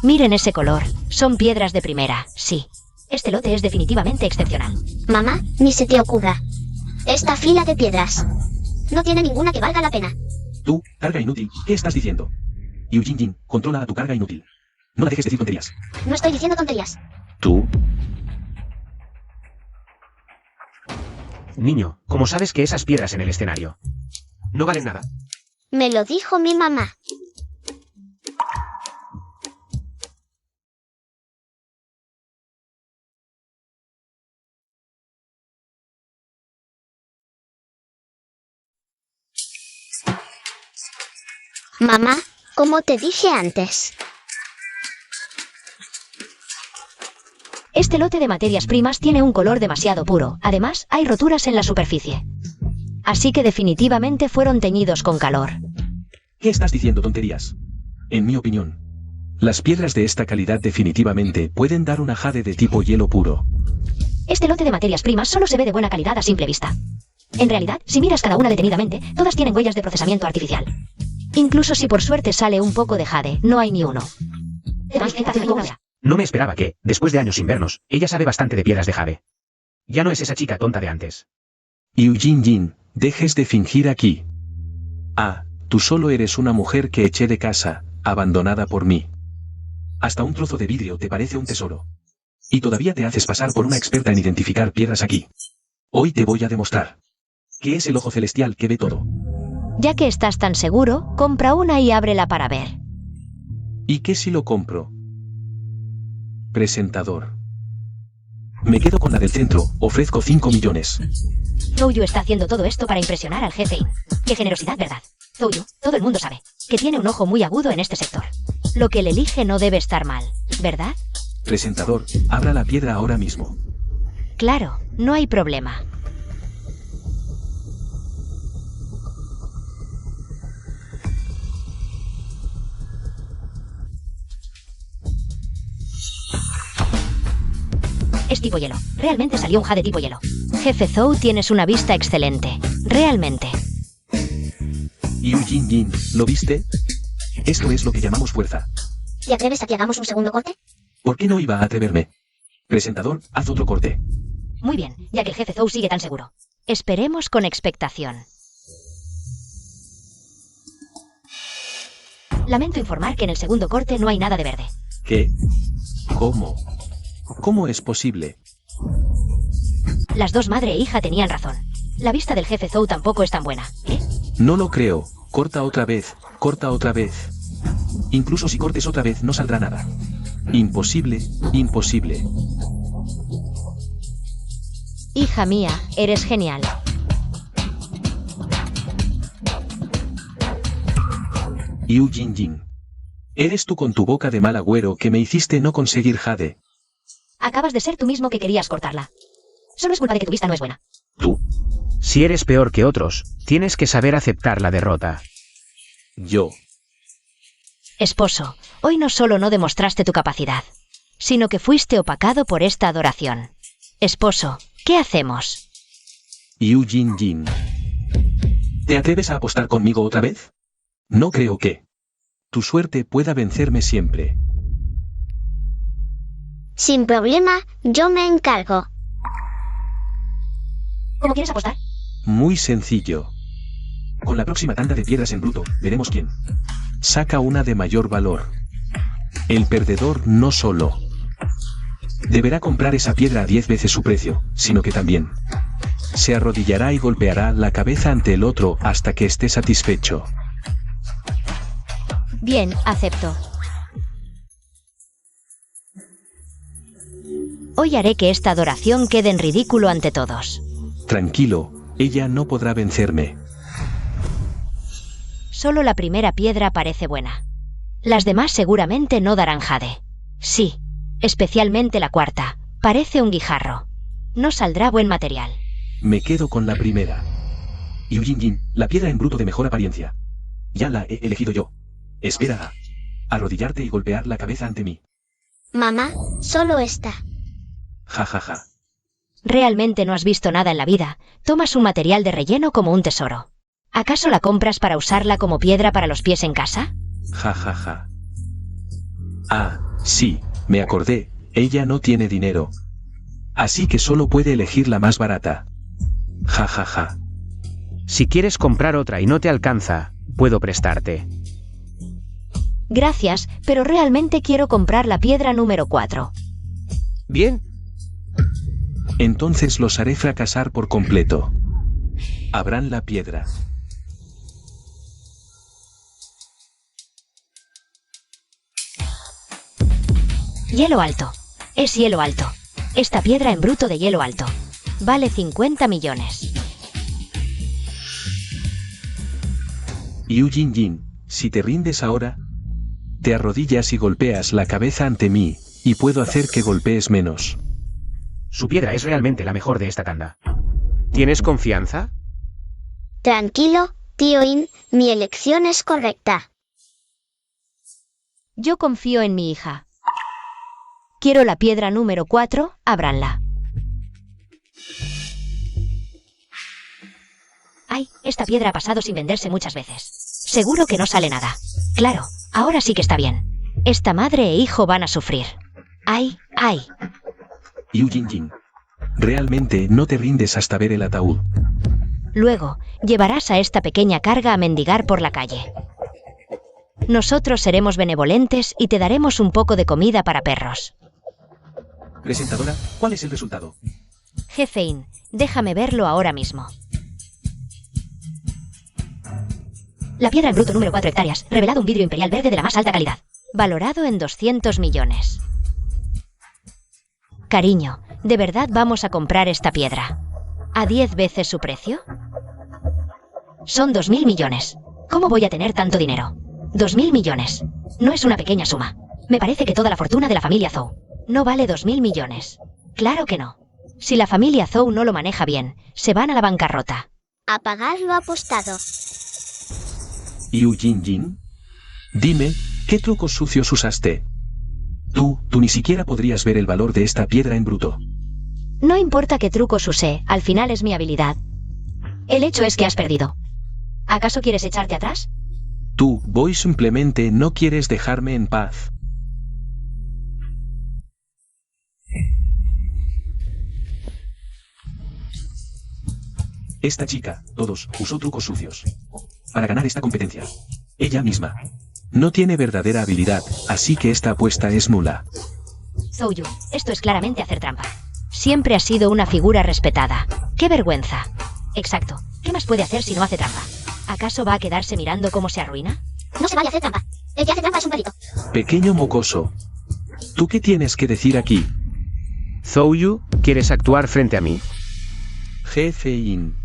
Miren ese color, son piedras de primera, sí. Este lote es definitivamente excepcional. Mamá, ni se te ocurra. Esta fila de piedras. No tiene ninguna que valga la pena. Tú, carga inútil, ¿qué estás diciendo? Eugene Jin, controla a tu carga inútil. No la dejes decir tonterías. No estoy diciendo tonterías. ¿Tú? Niño, ¿cómo sabes que esas piedras en el escenario no valen nada? Me lo dijo mi mamá. Mamá, como te dije antes. Este lote de materias primas tiene un color demasiado puro. Además, hay roturas en la superficie. Así que definitivamente fueron teñidos con calor. ¿Qué estás diciendo, tonterías? En mi opinión, las piedras de esta calidad definitivamente pueden dar una jade de tipo hielo puro. Este lote de materias primas solo se ve de buena calidad a simple vista. En realidad, si miras cada una detenidamente, todas tienen huellas de procesamiento artificial. Incluso si por suerte sale un poco de jade, no hay ni uno. No me esperaba que, después de años sin vernos, ella sabe bastante de piedras de jade. Ya no es esa chica tonta de antes. Eugene Jin, dejes de fingir aquí. Ah, tú solo eres una mujer que eché de casa, abandonada por mí. Hasta un trozo de vidrio te parece un tesoro. Y todavía te haces pasar por una experta en identificar piedras aquí. Hoy te voy a demostrar que es el ojo celestial que ve todo. Ya que estás tan seguro, compra una y ábrela para ver. ¿Y qué si lo compro? Presentador. Me quedo con la del centro, ofrezco 5 millones. Zouyu está haciendo todo esto para impresionar al jefe. Qué generosidad, ¿verdad? Zouyu, todo el mundo sabe que tiene un ojo muy agudo en este sector. Lo que le elige no debe estar mal, ¿verdad? Presentador, abra la piedra ahora mismo. Claro, no hay problema. Es tipo hielo. Realmente salió un jade tipo hielo. Jefe Zou, tienes una vista excelente. Realmente. Eugene Jin, ¿lo viste? Esto es lo que llamamos fuerza. ¿Te atreves a que hagamos un segundo corte? ¿Por qué no iba a atreverme? Presentador, haz otro corte. Muy bien, ya que el jefe Zou sigue tan seguro. Esperemos con expectación. Lamento informar que en el segundo corte no hay nada de verde. ¿Qué? ¿Cómo? ¿Cómo es posible? Las dos madre e hija tenían razón. La vista del jefe Zou tampoco es tan buena, ¿eh? No lo creo. Corta otra vez, corta otra vez. Incluso si cortes otra vez no saldrá nada. Imposible, imposible. Hija mía, eres genial. Eugene Jin. Eres tú con tu boca de mal agüero que me hiciste no conseguir jade. Acabas de ser tú mismo que querías cortarla. Solo es culpa de que tu vista no es buena. ¿Tú? Si eres peor que otros, tienes que saber aceptar la derrota. Yo. Esposo, hoy no solo no demostraste tu capacidad, sino que fuiste opacado por esta adoración. Esposo, ¿qué hacemos? Eugene Jin. ¿Te atreves a apostar conmigo otra vez? No creo que tu suerte pueda vencerme siempre. Sin problema, yo me encargo. ¿Cómo quieres apostar? Muy sencillo. Con la próxima tanda de piedras en bruto, veremos quién saca una de mayor valor. El perdedor no solo deberá comprar esa piedra a 10 veces su precio, sino que también se arrodillará y golpeará la cabeza ante el otro hasta que esté satisfecho. Bien, acepto. Hoy haré que esta adoración quede en ridículo ante todos. Tranquilo, ella no podrá vencerme. Solo la primera piedra parece buena. Las demás seguramente no darán jade. Sí, especialmente la cuarta. Parece un guijarro. No saldrá buen material. Me quedo con la primera. Eugene Jin, la piedra en bruto de mejor apariencia. Ya la he elegido yo. Espera a arrodillarte y golpear la cabeza ante mí. Mamá, solo esta. Ja ja ja. Realmente no has visto nada en la vida. Tomas un material de relleno como un tesoro. ¿Acaso la compras para usarla como piedra para los pies en casa? Ja ja ja. Ah, sí, me acordé. Ella no tiene dinero. Así que solo puede elegir la más barata. Ja ja ja. Si quieres comprar otra y no te alcanza, puedo prestarte. Gracias, pero realmente quiero comprar la piedra número 4. Bien. Entonces los haré fracasar por completo. Abran la piedra. Hielo alto. Es hielo alto. Esta piedra en bruto de hielo alto. Vale 50 millones. Yu Jin Jin, si te rindes ahora, te arrodillas y golpeas la cabeza ante mí, y puedo hacer que golpees menos. Su piedra es realmente la mejor de esta tanda. ¿Tienes confianza? Tranquilo, tío In, mi elección es correcta. Yo confío en mi hija. Quiero la piedra número 4, ábranla. Ay, esta piedra ha pasado sin venderse muchas veces. Seguro que no sale nada. Claro, ahora sí que está bien. Esta madre e hijo van a sufrir. Ay, ay. Yu Jin Jin. Realmente no te rindes hasta ver el ataúd. Luego, llevarás a esta pequeña carga a mendigar por la calle. Nosotros seremos benevolentes y te daremos un poco de comida para perros. Presentadora, ¿cuál es el resultado? Jefe In, déjame verlo ahora mismo. La piedra en bruto número 4 hectáreas, revelado un vidrio imperial verde de la más alta calidad. Valorado en 200 millones. Cariño, ¿de verdad vamos a comprar esta piedra? ¿A 10 veces su precio? Son 2.000 millones. ¿Cómo voy a tener tanto dinero? 2.000 millones. No es una pequeña suma. Me parece que toda la fortuna de la familia Zhou no vale 2.000 millones. Claro que no. Si la familia Zhou no lo maneja bien, se van a la bancarrota. A pagar lo apostado. Yu Jin Jin. Dime, ¿qué trucos sucios usaste? Tú ni siquiera podrías ver el valor de esta piedra en bruto. No importa qué trucos usé, al final es mi habilidad. El hecho es que has perdido. ¿Acaso quieres echarte atrás? Tú, Boy, simplemente no quieres dejarme en paz. Esta chica, todos, usó trucos sucios. Para ganar esta competencia. Ella misma. No tiene verdadera habilidad, así que esta apuesta es nula. Zhou Yu, esto es claramente hacer trampa. Siempre has sido una figura respetada. ¡Qué vergüenza! Exacto. ¿Qué más puede hacer si no hace trampa? ¿Acaso va a quedarse mirando cómo se arruina? No se vale hacer trampa. El que hace trampa es un perito. Pequeño mocoso. ¿Tú qué tienes que decir aquí? Zhou Yu, ¿quieres actuar frente a mí? Jefe In.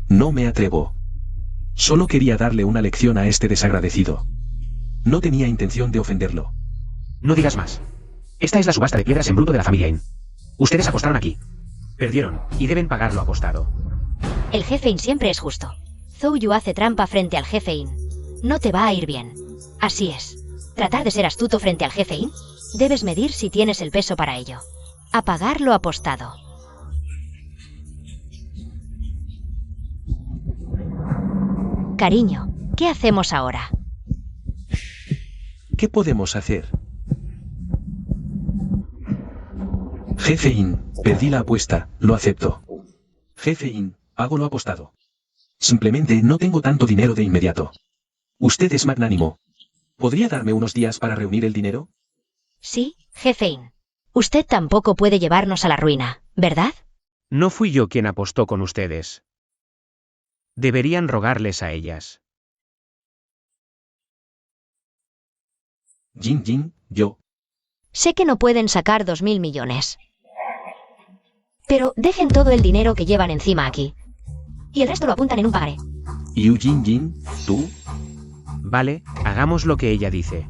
No me atrevo. Solo quería darle una lección a este desagradecido. No tenía intención de ofenderlo. No digas más. Esta es la subasta de piedras en bruto de la familia In. Ustedes apostaron aquí. Perdieron, y deben pagar lo apostado. El jefe In siempre es justo. Zhou Yu hace trampa frente al jefe In. No te va a ir bien. Así es. Tratar de ser astuto frente al jefe In. Debes medir si tienes el peso para ello. A pagar lo apostado. Cariño, ¿qué hacemos ahora? ¿Qué podemos hacer? Jefe In, perdí la apuesta, lo acepto. Jefe In, hago lo apostado. Simplemente no tengo tanto dinero de inmediato. Usted es magnánimo. ¿Podría darme unos días para reunir el dinero? Sí, jefe In. Usted tampoco puede llevarnos a la ruina, ¿verdad? No fui yo quien apostó con ustedes. Deberían rogarles a ellas. Jin Jin, yo. Sé que no pueden sacar 2.000 millones. Pero dejen todo el dinero que llevan encima aquí. Y el resto lo apuntan en un pagaré. Yu Jin Jin, tú. Vale, hagamos lo que ella dice.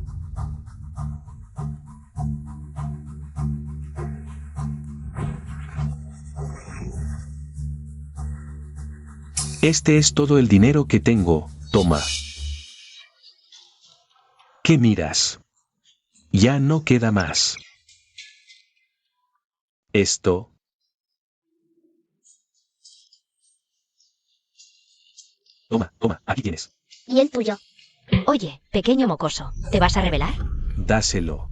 Este es todo el dinero que tengo, toma. ¿Qué miras? Ya no queda más. Esto. Toma, aquí tienes. Y el tuyo. Oye, pequeño mocoso, ¿te vas a revelar? Dáselo.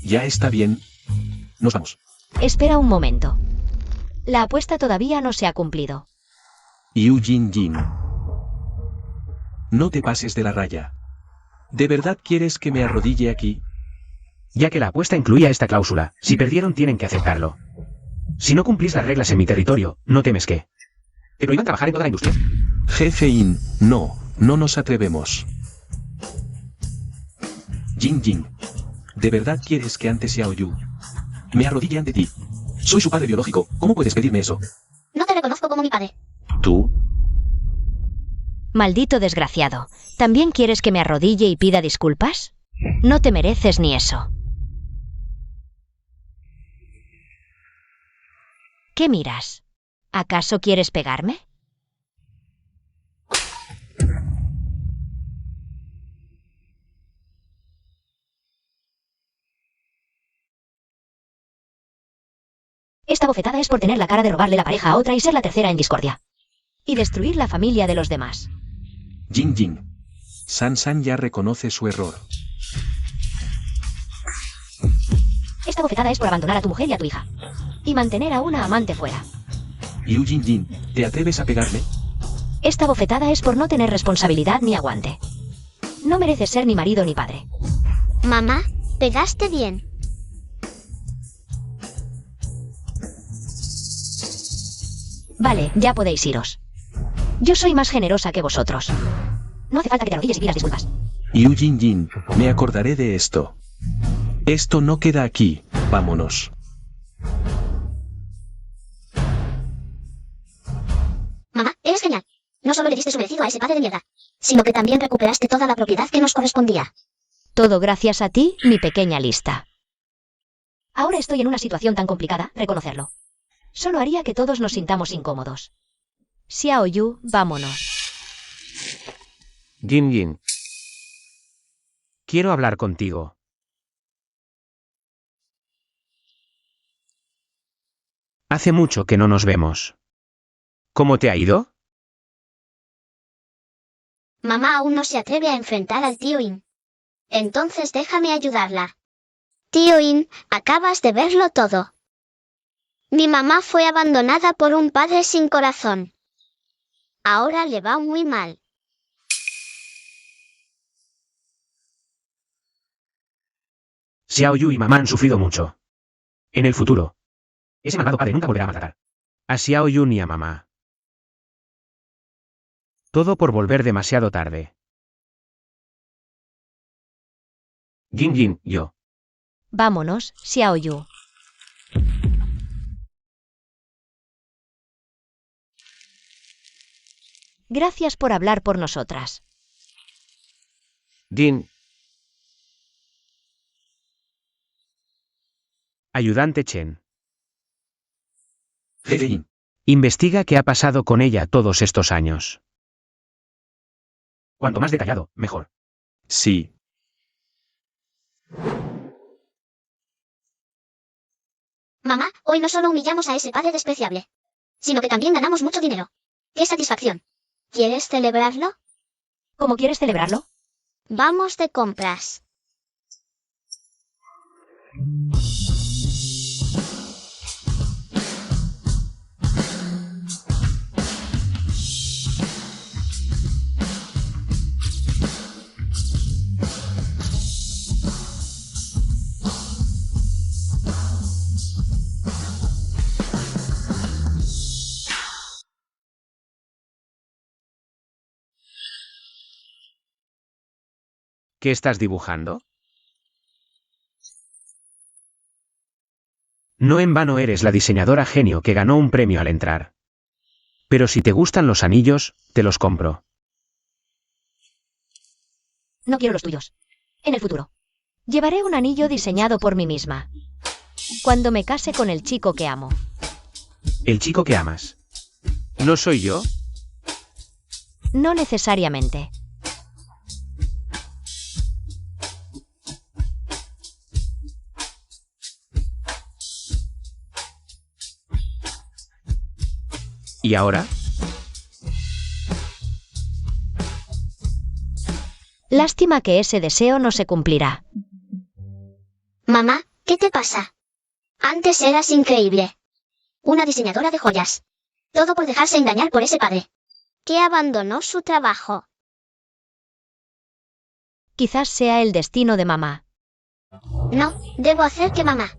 Ya está bien. Nos vamos. Espera un momento. La apuesta todavía no se ha cumplido. Yu Jin Jin. No te pases de la raya. ¿De verdad quieres que me arrodille aquí? Ya que la apuesta incluía esta cláusula, si perdieron tienen que aceptarlo. Si no cumplís las reglas en mi territorio, no temes que te prohíban trabajar en toda la industria. Jefe In, no nos atrevemos. Jin Jin. ¿De verdad quieres que ante Xiaoyu me arrodille ante ti? Soy su padre biológico, ¿cómo puedes pedirme eso? No te reconozco como mi padre. ¿Tú? Maldito desgraciado. ¿También quieres que me arrodille y pida disculpas? No te mereces ni eso. ¿Qué miras? ¿Acaso quieres pegarme? Esta bofetada es por tener la cara de robarle la pareja a otra y ser la tercera en discordia. Y destruir la familia de los demás. Jin Jin. San ya reconoce su error. Esta bofetada es por abandonar a tu mujer y a tu hija. Y mantener a una amante fuera. Yu Jin Jin, ¿te atreves a pegarme? Esta bofetada es por no tener responsabilidad ni aguante. No mereces ser ni marido ni padre. Mamá, pegaste bien. Vale, ya podéis iros. Yo soy más generosa que vosotros. No hace falta que te arrodilles y pidas disculpas. Yu Jin Jin, me acordaré de esto. Esto no queda aquí, vámonos. Mamá, eres genial. No solo le diste su merecido a ese padre de mierda, sino que también recuperaste toda la propiedad que nos correspondía. Todo gracias a ti, mi pequeña lista. Ahora estoy en una situación tan complicada, reconocerlo. Solo haría que todos nos sintamos incómodos. Xiaoyu, vámonos. Jin Jin. Quiero hablar contigo. Hace mucho que no nos vemos. ¿Cómo te ha ido? Mamá aún no se atreve a enfrentar al tío In. Entonces déjame ayudarla. Tío In, acabas de verlo todo. Mi mamá fue abandonada por un padre sin corazón. Ahora le va muy mal. Xiaoyu y mamá han sufrido mucho. En el futuro, ese malvado padre nunca volverá a maltratar a Xiaoyu ni a mamá. Todo por volver demasiado tarde. Jin Jin, yo. Vámonos, Xiaoyu. Gracias por hablar por nosotras. Jin. Ayudante Chen. Jefe In. Investiga qué ha pasado con ella todos estos años. Cuanto más detallado, mejor. Sí. Mamá, hoy no solo humillamos a ese padre despreciable, sino que también ganamos mucho dinero. ¡Qué satisfacción! ¿Quieres celebrarlo? ¿Cómo quieres celebrarlo? Vamos de compras. ¿Qué estás dibujando? No en vano eres la diseñadora genio que ganó un premio al entrar. Pero si te gustan los anillos, te los compro. No quiero los tuyos. En el futuro. Llevaré un anillo diseñado por mí misma. Cuando me case con el chico que amo. El chico que amas. ¿No soy yo? No necesariamente. ¿Y ahora? Lástima que ese deseo no se cumplirá. Mamá, ¿qué te pasa? Antes eras increíble. Una diseñadora de joyas. Todo por dejarse engañar por ese padre. Que abandonó su trabajo. Quizás sea el destino de mamá. No, debo hacer que mamá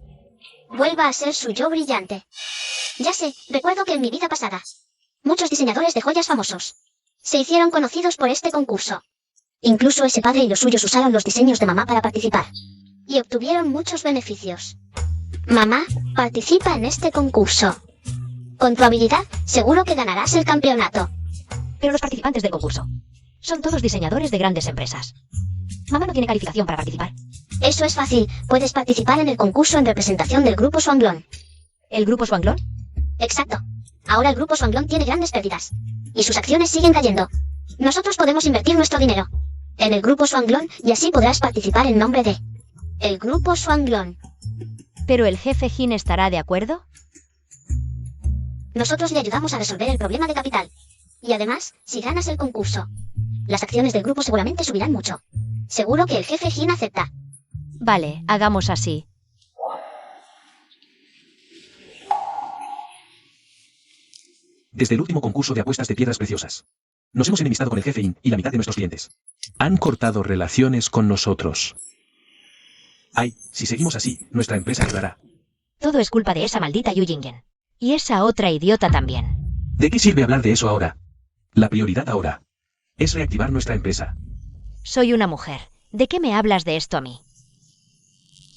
vuelva a ser su yo brillante. Ya sé, recuerdo que en mi vida pasada, muchos diseñadores de joyas famosos se hicieron conocidos por este concurso. Incluso ese padre y los suyos usaron los diseños de mamá para participar. Y obtuvieron muchos beneficios. Mamá, participa en este concurso. Con tu habilidad, seguro que ganarás el campeonato. Pero los participantes del concurso son todos diseñadores de grandes empresas. Mamá no tiene calificación para participar. Eso es fácil, puedes participar en el concurso en representación del Grupo Swanglon. ¿El grupo Swanglon? Exacto. Ahora el Grupo Swanglon tiene grandes pérdidas. Y sus acciones siguen cayendo. Nosotros podemos invertir nuestro dinero en el Grupo Swanglon y así podrás participar en nombre de el Grupo Swanglon. ¿Pero el jefe Jin estará de acuerdo? Nosotros le ayudamos a resolver el problema de capital. Y además, si ganas el concurso, las acciones del grupo seguramente subirán mucho. Seguro que el jefe Jin acepta. Vale, hagamos así. Desde el último concurso de apuestas de piedras preciosas, nos hemos enemistado con el jefe In y la mitad de nuestros clientes. Han cortado relaciones con nosotros. Ay, si seguimos así, nuestra empresa quebrará. Todo es culpa de esa maldita Yu Jingen. Y esa otra idiota también. ¿De qué sirve hablar de eso ahora? La prioridad ahora es reactivar nuestra empresa. Soy una mujer. ¿De qué me hablas de esto a mí?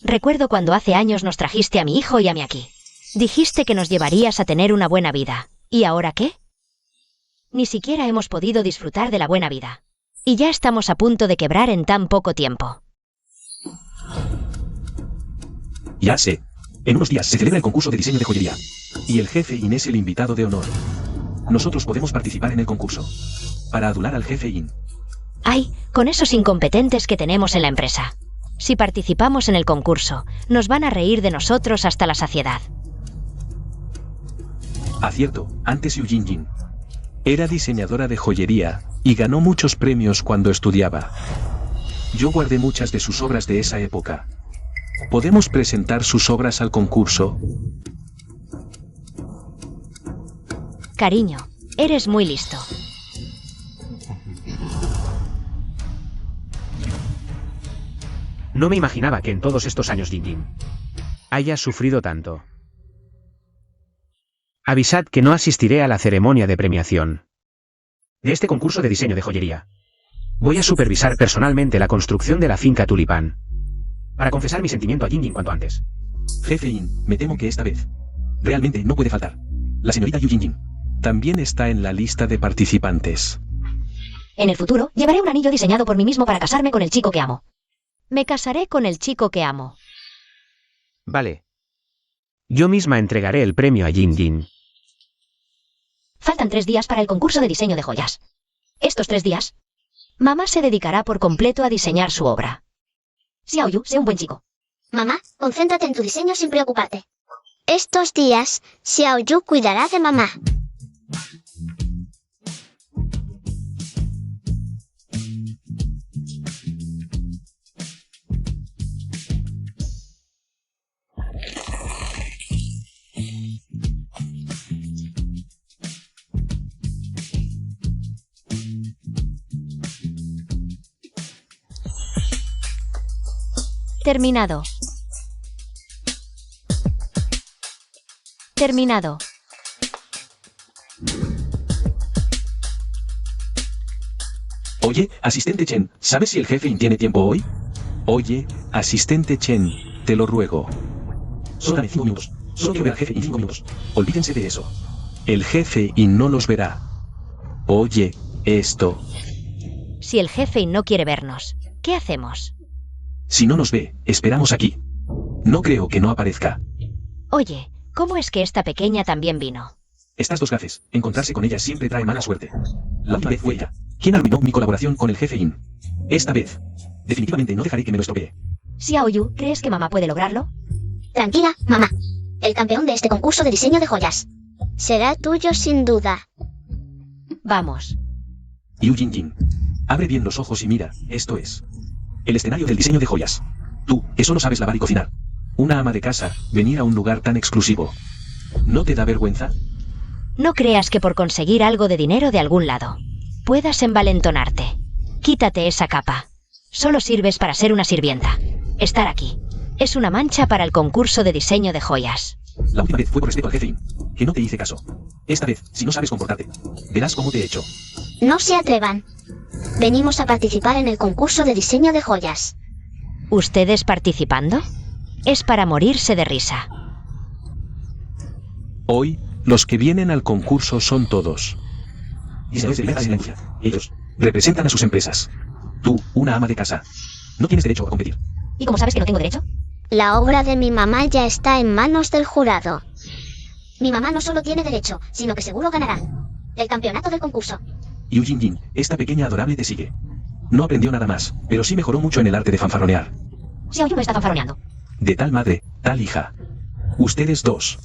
Recuerdo cuando hace años nos trajiste a mi hijo y a mí aquí. Dijiste que nos llevarías a tener una buena vida. ¿Y ahora qué? Ni siquiera hemos podido disfrutar de la buena vida. Y ya estamos a punto de quebrar en tan poco tiempo. Ya sé. En unos días se celebra el concurso de diseño de joyería. Y el jefe In es el invitado de honor. Nosotros podemos participar en el concurso para adular al jefe In. Ay, con esos incompetentes que tenemos en la empresa. Si participamos en el concurso, nos van a reír de nosotros hasta la saciedad. Acierto, antes Yu Jin era diseñadora de joyería y ganó muchos premios cuando estudiaba. Yo guardé muchas de sus obras de esa época. ¿Podemos presentar sus obras al concurso? Cariño, eres muy listo. No me imaginaba que en todos estos años Jin haya sufrido tanto. Avisad que no asistiré a la ceremonia de premiación de este concurso de diseño de joyería. Voy a supervisar personalmente la construcción de la finca Tulipán para confesar mi sentimiento a Jin cuanto antes. Jefe In, me temo que esta vez realmente no puede faltar. La señorita Yu Jin también está en la lista de participantes. En el futuro, llevaré un anillo diseñado por mí mismo para casarme con el chico que amo. Me casaré con el chico que amo. Vale. Yo misma entregaré el premio a Jin. Faltan 3 días para el concurso de diseño de joyas. Estos 3 días, mamá se dedicará por completo a diseñar su obra. Xiaoyu, sé un buen chico. Mamá, concéntrate en tu diseño sin preocuparte. Estos días, Xiaoyu cuidará de mamá. Terminado. Terminado. Oye, asistente Chen, ¿sabes si el jefe In tiene tiempo hoy? Oye, asistente Chen, te lo ruego. Solo dame 5 minutos. Solo quiero ver al jefe In 5 minutos. Olvídense de eso. El jefe In no los verá. Oye, esto. Si el jefe no quiere vernos, ¿qué hacemos? Si no nos ve, esperamos aquí. No creo que no aparezca. Oye, ¿cómo es que esta pequeña también vino? Estas dos gafes, encontrarse con ellas siempre trae mala suerte. La última vez fue ella quien arruinó mi colaboración con el jefe In. Esta vez, definitivamente no dejaré que me lo estropee. Xiaoyu, ¿crees que mamá puede lograrlo? Tranquila, mamá. El campeón de este concurso de diseño de joyas será tuyo sin duda. Vamos. Yu Jin, abre bien los ojos y mira, esto es el escenario del diseño de joyas. Tú, que solo sabes lavar y cocinar. una ama de casa, venir a un lugar tan exclusivo. ¿No te da vergüenza? No creas que por conseguir algo de dinero de algún lado puedas envalentonarte. Quítate esa capa. Solo sirves para ser una sirvienta. Estar aquí es una mancha para el concurso de diseño de joyas. La última vez fue por respeto al jefe, que no te hice caso. Esta vez, si no sabes comportarte, verás cómo te he hecho. No se atrevan. Venimos a participar en el concurso de diseño de joyas. ¿Ustedes participando? Es para morirse de risa. Hoy, los que vienen al concurso son todos. Y se debe silencia. Ellos representan a sus empresas. Tú, una ama de casa, no tienes derecho a competir. ¿Y cómo sabes que no tengo derecho? La obra de mi mamá ya está en manos del jurado. Mi mamá no solo tiene derecho, sino que seguro ganará el campeonato del concurso. Yu Jin, esta pequeña adorable te sigue. No aprendió nada más, pero sí mejoró mucho en el arte de fanfarronear. Xiaoyu me está fanfarroneando. De tal madre, tal hija. Ustedes dos.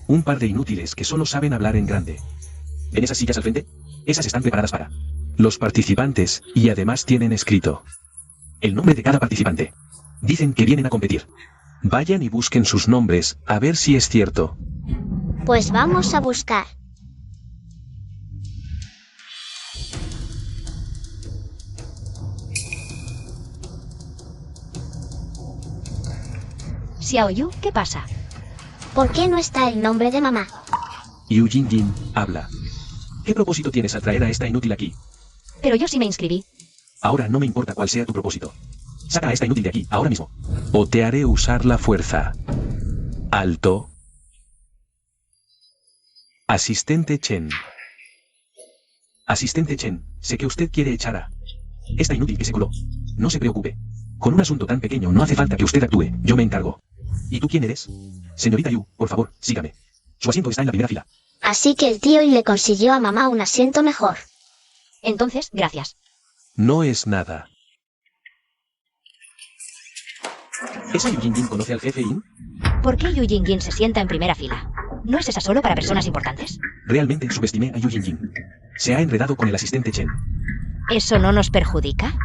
Un par de inútiles que solo saben hablar en grande. ¿Ven esas sillas al frente? Esas están preparadas para los participantes, y además tienen escrito el nombre de cada participante. Dicen que vienen a competir. Vayan y busquen sus nombres, a ver si es cierto. Pues vamos a buscar. Xiaoyu, ¿qué pasa? ¿Por qué no está el nombre de mamá? Yu Jin, habla. ¿Qué propósito tienes al traer a esta inútil aquí? Pero yo sí me inscribí. Ahora no me importa cuál sea tu propósito. Saca a esta inútil de aquí, ahora mismo. O te haré usar la fuerza. Alto. Asistente Chen. Asistente Chen, sé que usted quiere echar a esta inútil que se coló. No se preocupe. Con un asunto tan pequeño no hace falta que usted actúe, yo me encargo. ¿Y tú quién eres? Señorita Yu, por favor, sígame. Su asiento está en la primera fila. Así que el tío y le consiguió a mamá un asiento mejor. Entonces, gracias. No es nada. ¿Esa Yu Jin conoce al jefe Yin? ¿Por qué Yu Jin se sienta en primera fila? ¿No es esa solo para personas importantes? Realmente subestimé a Yu Jin. Se ha enredado con el asistente Chen. ¿Eso no nos perjudica?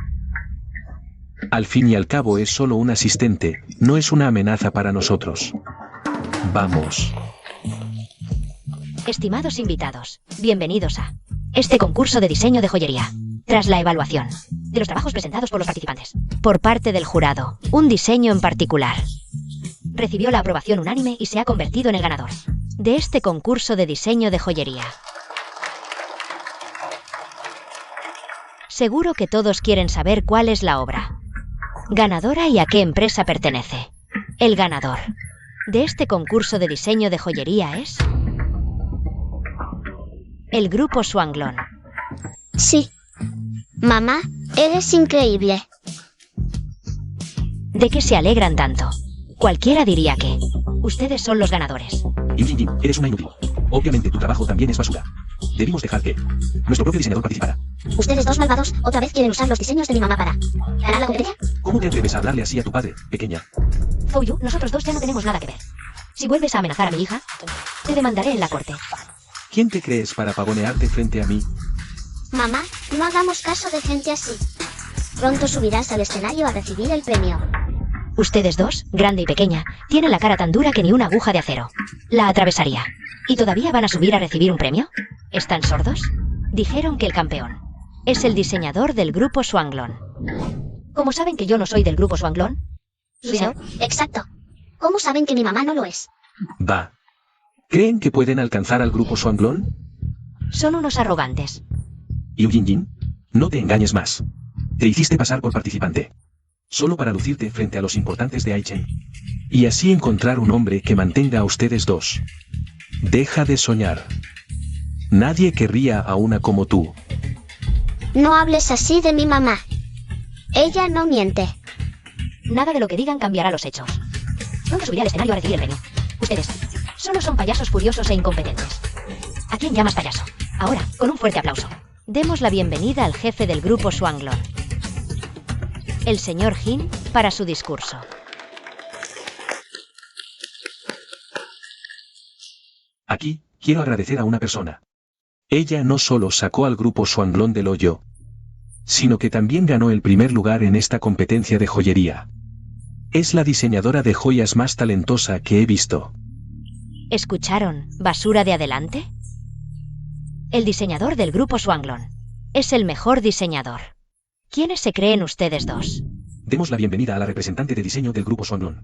Al fin y al cabo es solo un asistente, no es una amenaza para nosotros. Vamos. Estimados invitados, bienvenidos a este concurso de diseño de joyería. Tras la evaluación de los trabajos presentados por los participantes, por parte del jurado, un diseño en particular recibió la aprobación unánime y se ha convertido en el ganador de este concurso de diseño de joyería. Seguro que todos quieren saber cuál es la obra ganadora y a qué empresa pertenece. El ganador de este concurso de diseño de joyería es el grupo Swanglon. Sí. Mamá, eres increíble. ¿De qué se alegran tanto? Cualquiera diría que ustedes son los ganadores. Yu Jin, eres una inútil. Obviamente tu trabajo también es basura. Debimos dejar que nuestro propio diseñador participara. Ustedes dos malvados otra vez quieren usar los diseños de mi mamá para ganar la competencia. ¿Cómo te atreves a hablarle así a tu padre, pequeña? Fouyu, nosotros dos ya no tenemos nada que ver. Si vuelves a amenazar a mi hija, te demandaré en la corte. ¿Quién te crees para pavonearte frente a mí? Mamá, no hagamos caso de gente así. Pronto subirás al escenario a recibir el premio. Ustedes dos, grande y pequeña, tienen la cara tan dura que ni una aguja de acero la atravesaría. ¿Y todavía van a subir a recibir un premio? ¿Están sordos? Dijeron que el campeón es el diseñador del grupo Swanglon. ¿Cómo saben que yo no soy del grupo Swanglon? Sí, exacto. ¿Cómo saben que mi mamá no lo es? Va. ¿Creen que pueden alcanzar al grupo Swanglon? Son unos arrogantes. Yu Jin, no te engañes más. Te hiciste pasar por participante. Solo para lucirte frente a los importantes de Aichen. Y así encontrar un hombre que mantenga a ustedes dos. Deja de soñar. Nadie querría a una como tú. No hables así de mi mamá. Ella no miente. Nada de lo que digan cambiará los hechos. Pronto subiré al escenario a recibir el premio. Ustedes solo son payasos furiosos e incompetentes. ¿A quién llamas payaso? Ahora, con un fuerte aplauso, demos la bienvenida al jefe del grupo Swanglon, el señor Jin, para su discurso. Aquí, quiero agradecer a una persona. Ella no solo sacó al grupo Swanglon del hoyo, sino que también ganó el primer lugar en esta competencia de joyería. Es la diseñadora de joyas más talentosa que he visto. ¿Escucharon? ¿Basura de adelante? El diseñador del grupo Swanglon. Es el mejor diseñador. ¿Quiénes se creen ustedes dos? Demos la bienvenida a la representante de diseño del grupo Swanglon,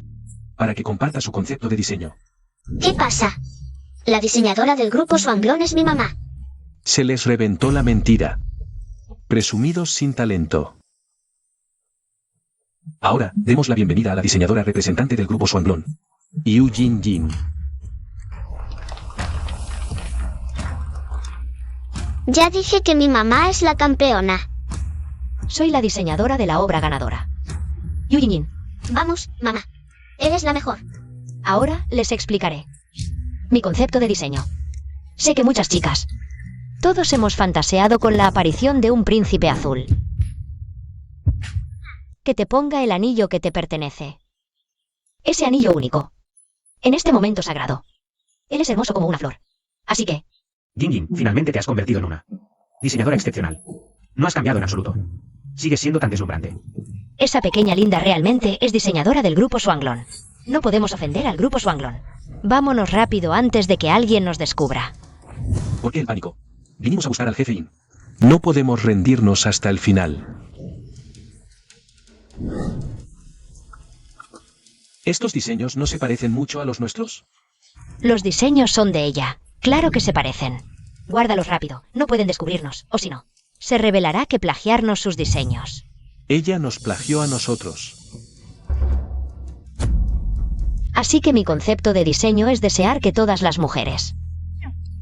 para que comparta su concepto de diseño. ¿Qué pasa? La diseñadora del grupo Swanglon es mi mamá. Se les reventó la mentira. Presumidos sin talento. Ahora, demos la bienvenida a la diseñadora representante del grupo Swanglon, Yu Jin Jin. Ya dije que mi mamá es la campeona. Soy la diseñadora de la obra ganadora. Yu Jin Jin. Vamos, mamá. Eres la mejor. Ahora les explicaré. Mi concepto de diseño. Sé que muchas chicas. Todos hemos fantaseado con la aparición de un príncipe azul. Que te ponga el anillo que te pertenece. Ese anillo único. En este momento sagrado. Él es hermoso como una flor. Así que... Jin Jin, finalmente te has convertido en una diseñadora excepcional. No has cambiado en absoluto. Sigues siendo tan deslumbrante. esa pequeña linda realmente es diseñadora del grupo Swanglon. No podemos ofender al grupo Swanglon. Vámonos rápido antes de que alguien nos descubra. ¿Por qué el pánico? Vinimos a buscar al jefe In. No podemos rendirnos hasta el final. ¿Estos diseños no se parecen mucho a los nuestros? Los diseños son de ella. Claro que se parecen. Guárdalos rápido. No pueden descubrirnos, o si no, se revelará que plagiarnos sus diseños. Ella nos plagió a nosotros. Así que mi concepto de diseño es desear que todas las mujeres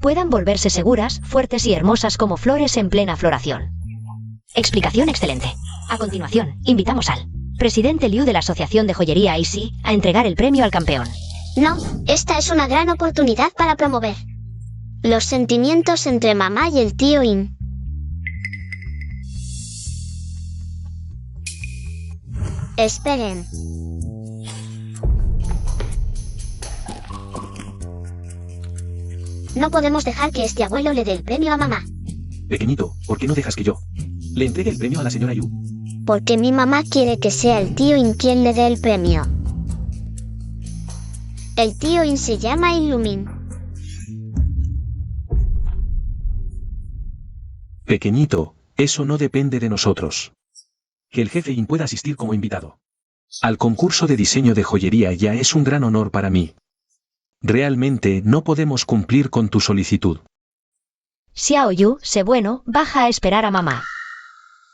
puedan volverse seguras, fuertes y hermosas como flores en plena floración. Explicación excelente. A continuación, invitamos al presidente Liu de la Asociación de Joyería IC a entregar el premio al campeón. No, esta es una gran oportunidad para promover los sentimientos entre mamá y el tío In. Esperen. No podemos dejar que este abuelo le dé el premio a mamá. Pequeñito, ¿por qué no dejas que yo le entregue el premio a la señora Yu? Porque mi mamá quiere que sea el tío In quien le dé el premio. El tío In se llama Illumin. Pequeñito, eso no depende de nosotros. Que el jefe In pueda asistir como invitado al concurso de diseño de joyería ya es un gran honor para mí. Realmente no podemos cumplir con tu solicitud. Xiao Yu, sé bueno, baja a esperar a mamá.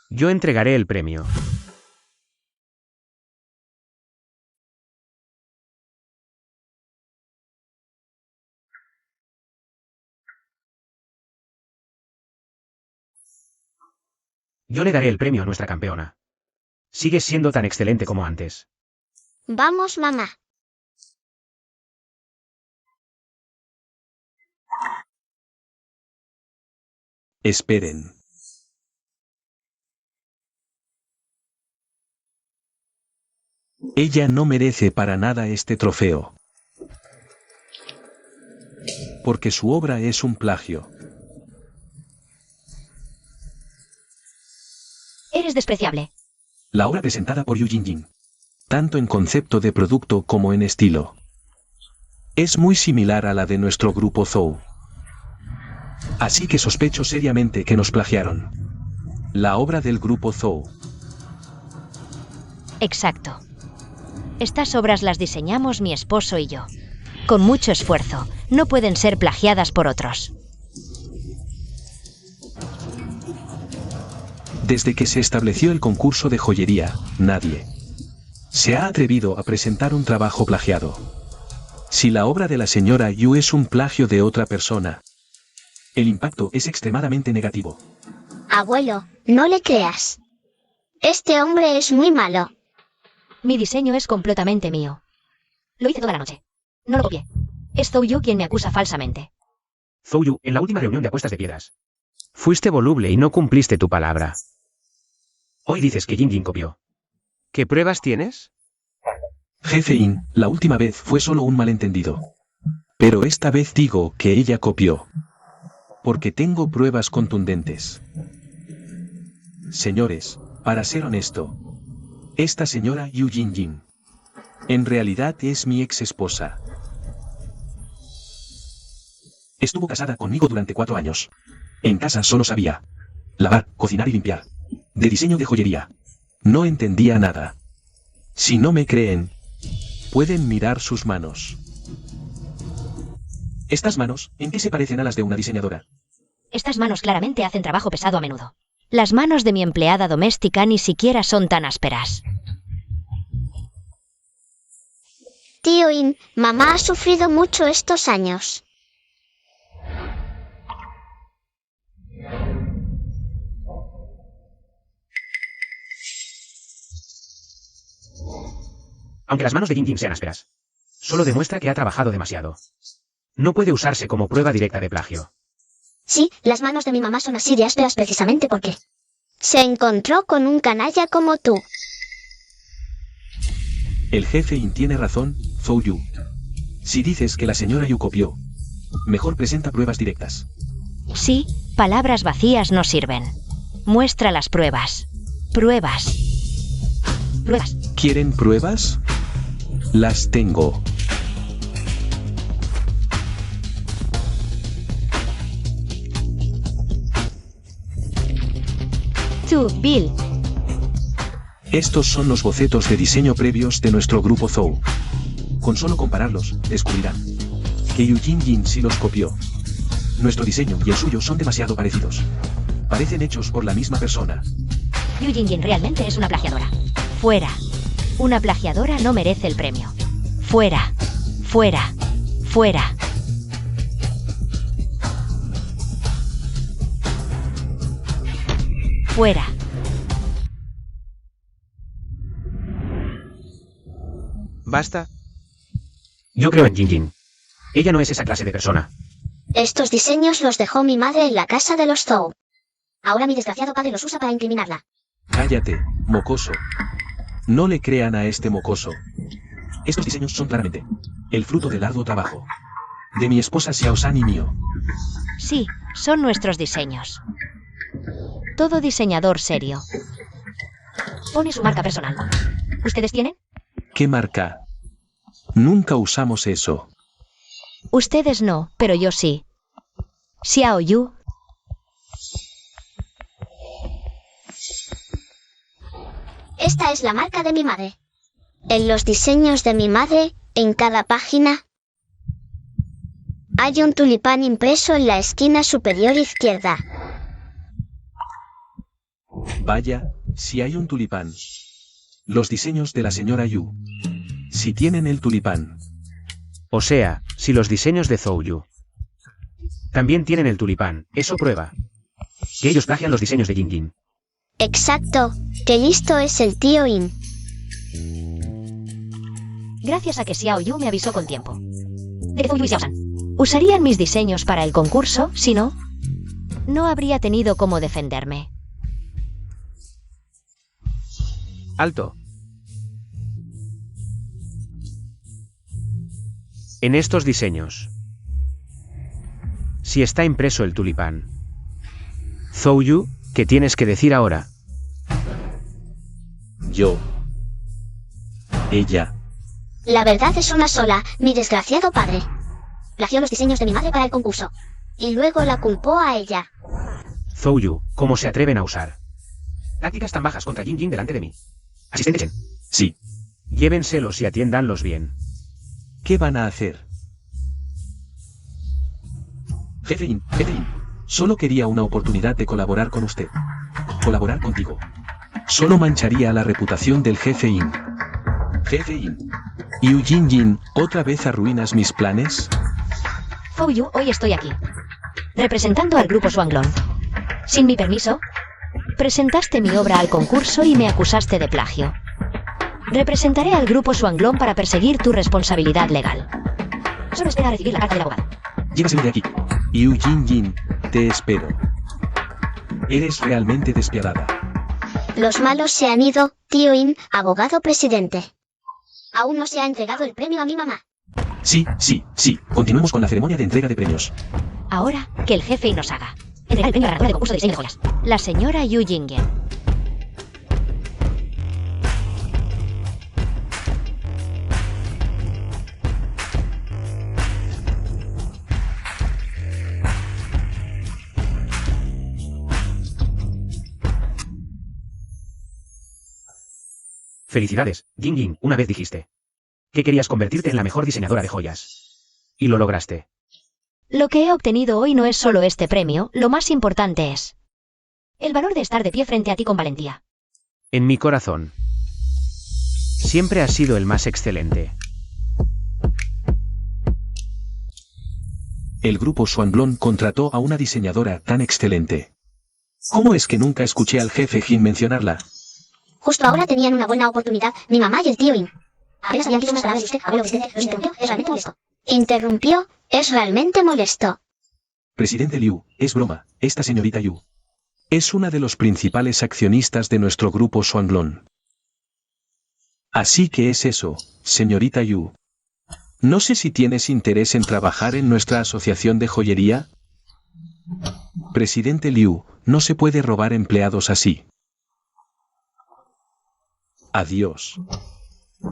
Yo entregaré el premio. Yo le daré el premio a nuestra campeona. Sigues siendo tan excelente como antes. Vamos, mamá. Esperen. Ella no merece para nada este trofeo. Porque su obra es un plagio. Eres despreciable. La obra presentada por Yu Jin Jin, tanto en concepto de producto como en estilo, es muy similar a la de nuestro grupo Zhou. Así que sospecho seriamente que nos plagiaron la obra del grupo Zhou. Exacto. Estas obras las diseñamos mi esposo y yo. Con mucho esfuerzo. No pueden ser plagiadas por otros. Desde que se estableció el concurso de joyería, nadie se ha atrevido a presentar un trabajo plagiado. Si la obra de la señora Yu es un plagio de otra persona, el impacto es extremadamente negativo. Abuelo, no le creas. Este hombre es muy malo. Mi diseño es completamente mío. Lo hice toda la noche. No lo copié. Es Zhou Yu quien me acusa falsamente. Zhou Yu, en la última reunión de apuestas de piedras, fuiste voluble y no cumpliste tu palabra. Hoy dices que Jin Jin copió. ¿Qué pruebas tienes? Jefe In, la última vez fue solo un malentendido. Pero esta vez digo que ella copió. Porque tengo pruebas contundentes. Señores, para ser honesto, esta señora Yu Jin Jin En realidad es mi ex esposa. Estuvo casada conmigo durante 4 años. En casa solo sabía lavar, cocinar y limpiar. De diseño de joyería. No entendía nada. Si no me creen, pueden mirar sus manos. Estas manos, ¿en qué se parecen a las de una diseñadora? Estas manos claramente hacen trabajo pesado a menudo. Las manos de mi empleada doméstica ni siquiera son tan ásperas. Tío In, mamá ha sufrido mucho estos años. Aunque las manos de Jin Jin sean ásperas, solo demuestra que ha trabajado demasiado. No puede usarse como prueba directa de plagio. Sí, las manos de mi mamá son así de ásperas precisamente porque se encontró con un canalla como tú. El jefe In tiene razón, Zhou Yu. Si dices que la señora Yu copió, mejor presenta pruebas directas. Sí, palabras vacías no sirven. Muestra las pruebas. Pruebas. Pruebas. ¿Quieren pruebas? Las tengo. Tú, Bill. Estos son los bocetos de diseño previos de nuestro grupo Zhou. Con solo compararlos, descubrirán que Yu Jin Jin sí los copió. Nuestro diseño y el suyo son demasiado parecidos. Parecen hechos por la misma persona. Yu Jin Jin realmente es una plagiadora. Fuera. Una plagiadora no merece el premio. Fuera. Fuera. Fuera. Fuera. ¿Basta? Yo creo en Jin Jin. Ella no es esa clase de persona. Estos diseños los dejó mi madre en la casa de los Zhou. Ahora mi desgraciado padre los usa para incriminarla. Cállate, mocoso. No le crean a este mocoso. Estos diseños son claramente el fruto del arduo trabajo de mi esposa Xiao San y mío. Sí, son nuestros diseños. Todo diseñador serio pone su marca personal. ¿Ustedes tienen? ¿Qué marca? Nunca usamos eso. Ustedes no, pero yo sí. Xiao Yu. Esta es la marca de mi madre. En los diseños de mi madre, en cada página, hay un tulipán impreso en la esquina superior izquierda. Vaya, si hay un tulipán. Los diseños de la señora Yu. Si tienen el tulipán. O sea, si los diseños de Zhou Yu también tienen el tulipán, eso prueba que ellos plagian los diseños de Jin Jin. Exacto, qué listo es el tío In. Gracias a que Xiao Yu me avisó con tiempo. De Zhou Yu y Xiao San. Usarían mis diseños para el concurso, si no, no habría tenido cómo defenderme. Alto. En estos diseños, si está impreso el tulipán, Zhou Yu, ¿qué tienes que decir ahora? Yo. Ella. La verdad es una sola, mi desgraciado padre plagió los diseños de mi madre para el concurso. Y luego la culpó a ella. Zhou Yu, ¿cómo se atreven a usar tácticas tan bajas contra Jin Jin delante de mí? Asistente Chen. Sí. Llévenselos y atiéndanlos bien. ¿Qué van a hacer? Jefe In, solo quería una oportunidad de colaborar con usted. Colaborar contigo. Solo mancharía la reputación del jefe In. Jefe In. Yu Jin Jin, ¿otra vez arruinas mis planes? Zhou Yu, hoy estoy aquí, representando al grupo Shuanglong. Sin mi permiso, presentaste mi obra al concurso y me acusaste de plagio. Representaré al grupo Shuanglong para perseguir tu responsabilidad legal. Solo espera a recibir la carta del abogado. Llévaselo de aquí. Yu Jin Jin, te espero. Eres realmente despiadada. Los malos se han ido, tío In, abogado presidente. Aún no se ha entregado el premio a mi mamá. Sí. Continuemos con la ceremonia de entrega de premios. Ahora, que el jefe nos haga. Entregar el premio a la ganadora del concurso de diseño de joyas. La señora Yu Jingyan. Felicidades, Jing Jing, una vez dijiste que querías convertirte en la mejor diseñadora de joyas. Y lo lograste. Lo que he obtenido hoy no es solo este premio, lo más importante es el valor de estar de pie frente a ti con valentía. En mi corazón. Siempre has sido el más excelente. El grupo Swanglong contrató a una diseñadora tan excelente. ¿Cómo es que nunca escuché al jefe Jin mencionarla? Justo ahora tenían una buena oportunidad, mi mamá y el tío In. Apenas habían dicho unas palabras de usted, abuelo, usted los interrumpió, es realmente molesto. Interrumpió, es realmente molesto. Presidente Liu, es broma, esta señorita Yu es una de los principales accionistas de nuestro grupo Swanglong. Así que es eso, señorita Yu. No sé si tienes interés en trabajar en nuestra asociación de joyería. Presidente Liu, no se puede robar empleados así. Adiós.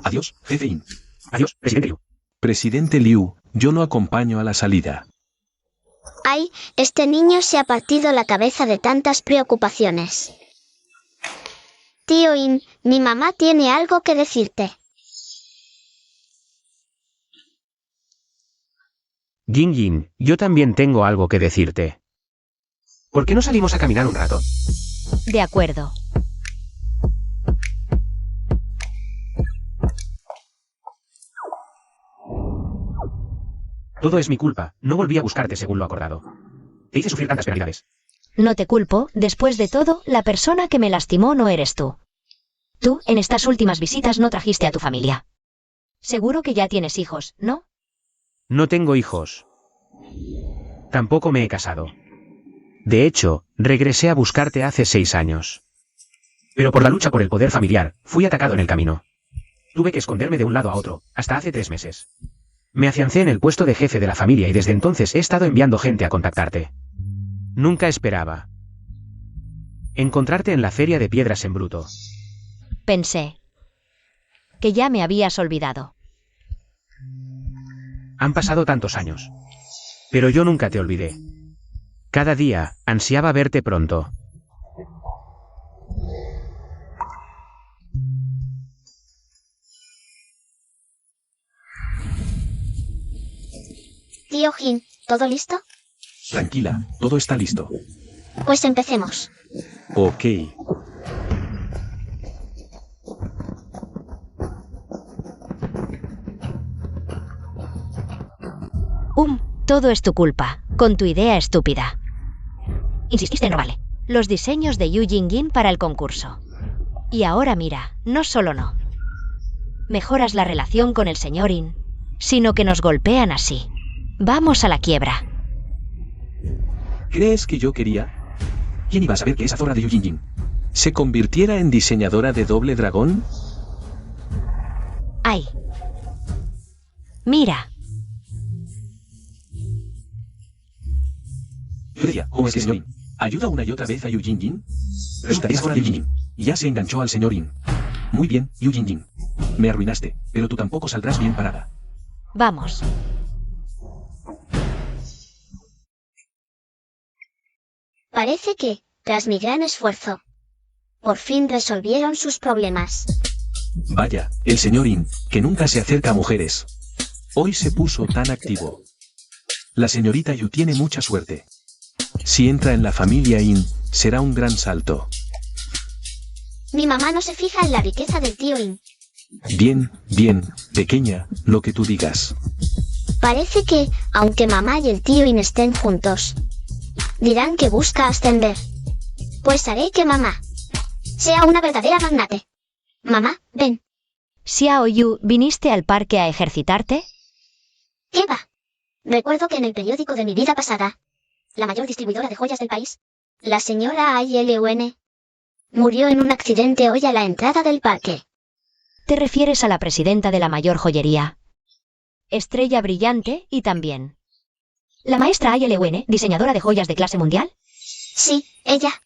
Adiós, jefe In. Adiós, presidente Liu. Presidente Liu, yo lo acompaño a la salida. Ay, este niño se ha partido la cabeza de tantas preocupaciones. Tío In, mi mamá tiene algo que decirte. Jing Jing, yo también tengo algo que decirte. ¿Por qué no salimos a caminar un rato? De acuerdo. Todo es mi culpa, no volví a buscarte según lo acordado. Te hice sufrir tantas penalidades. No te culpo, después de todo, la persona que me lastimó no eres tú. Tú, en estas últimas visitas no trajiste a tu familia. Seguro que ya tienes hijos, ¿no? No tengo hijos. Tampoco me he casado. De hecho, regresé a buscarte hace 6 años. Pero por la lucha por el poder familiar, fui atacado en el camino. Tuve que esconderme de un lado a otro, hasta hace 3 meses. Me afiancé en el puesto de jefe de la familia y desde entonces he estado enviando gente a contactarte. Nunca esperaba encontrarte en la feria de piedras en bruto. Pensé que ya me habías olvidado. Han pasado tantos años. Pero yo nunca te olvidé. Cada día, ansiaba verte pronto. Tío Jin, ¿todo listo? Tranquila, todo está listo. Pues empecemos. Ok. Todo es tu culpa, con tu idea estúpida. Insististe en robarle los diseños de Yu Jingjin para el concurso. Y ahora mira, no solo no mejoras la relación con el señor In, sino que nos golpean así. Vamos a la quiebra. ¿Crees que yo quería? ¿Quién iba a saber que esa zorra de Yu Jingjin se convirtiera en diseñadora de doble dragón? ¡Ay! Mira. Yo decía, ¿cómo es que señor In ayuda una y otra vez a Yu Jingjin? Resulta que esa zorra de Yu Jingjin ya se enganchó al señor In. Muy bien, Yu Jingjin. Me arruinaste, pero tú tampoco saldrás bien parada. Vamos. Parece que, tras mi gran esfuerzo, por fin resolvieron sus problemas. Vaya, el señor In, que nunca se acerca a mujeres. Hoy se puso tan activo. La señorita Yu tiene mucha suerte. Si entra en la familia In, será un gran salto. Mi mamá no se fija en la riqueza del tío In. Bien, bien, pequeña, lo que tú digas. Parece que, aunque mamá y el tío In estén juntos, dirán que busca ascender. Pues haré que mamá sea una verdadera magnate. Mamá, ven. Xiao Yu, ¿viniste al parque a ejercitarte? ¿Qué va? Recuerdo que en el periódico de mi vida pasada, la mayor distribuidora de joyas del país, la señora Ailun, murió en un accidente hoy a la entrada del parque. ¿Te refieres a la presidenta de la mayor joyería? Estrella Brillante y también la maestra Ailun, diseñadora de joyas de clase mundial. Sí, ella.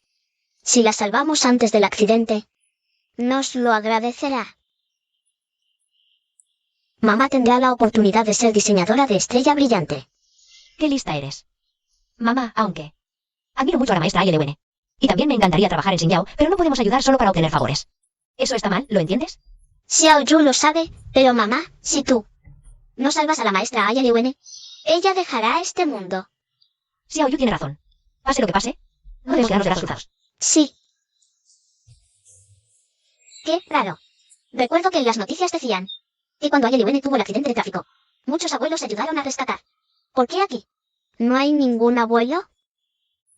Si la salvamos antes del accidente, nos lo agradecerá. Mamá tendrá la oportunidad de ser diseñadora de Estrella Brillante. Qué lista eres. Mamá, aunque admiro mucho a la maestra Ailun. Y también me encantaría trabajar en Xinjiao, pero no podemos ayudar solo para obtener favores. ¿Eso está mal? ¿Lo entiendes? Xiao Yu lo sabe, pero mamá, si tú no salvas a la maestra Aya Liwen, ella dejará este mundo. Xiao Yu tiene razón. Pase lo que pase, no debemos quedarnos de brazos cruzados. Sí. Qué raro. Recuerdo que en las noticias decían que cuando Aya Liwen tuvo el accidente de tráfico, muchos abuelos ayudaron a rescatar. ¿Por qué aquí? ¿No hay ningún abuelo?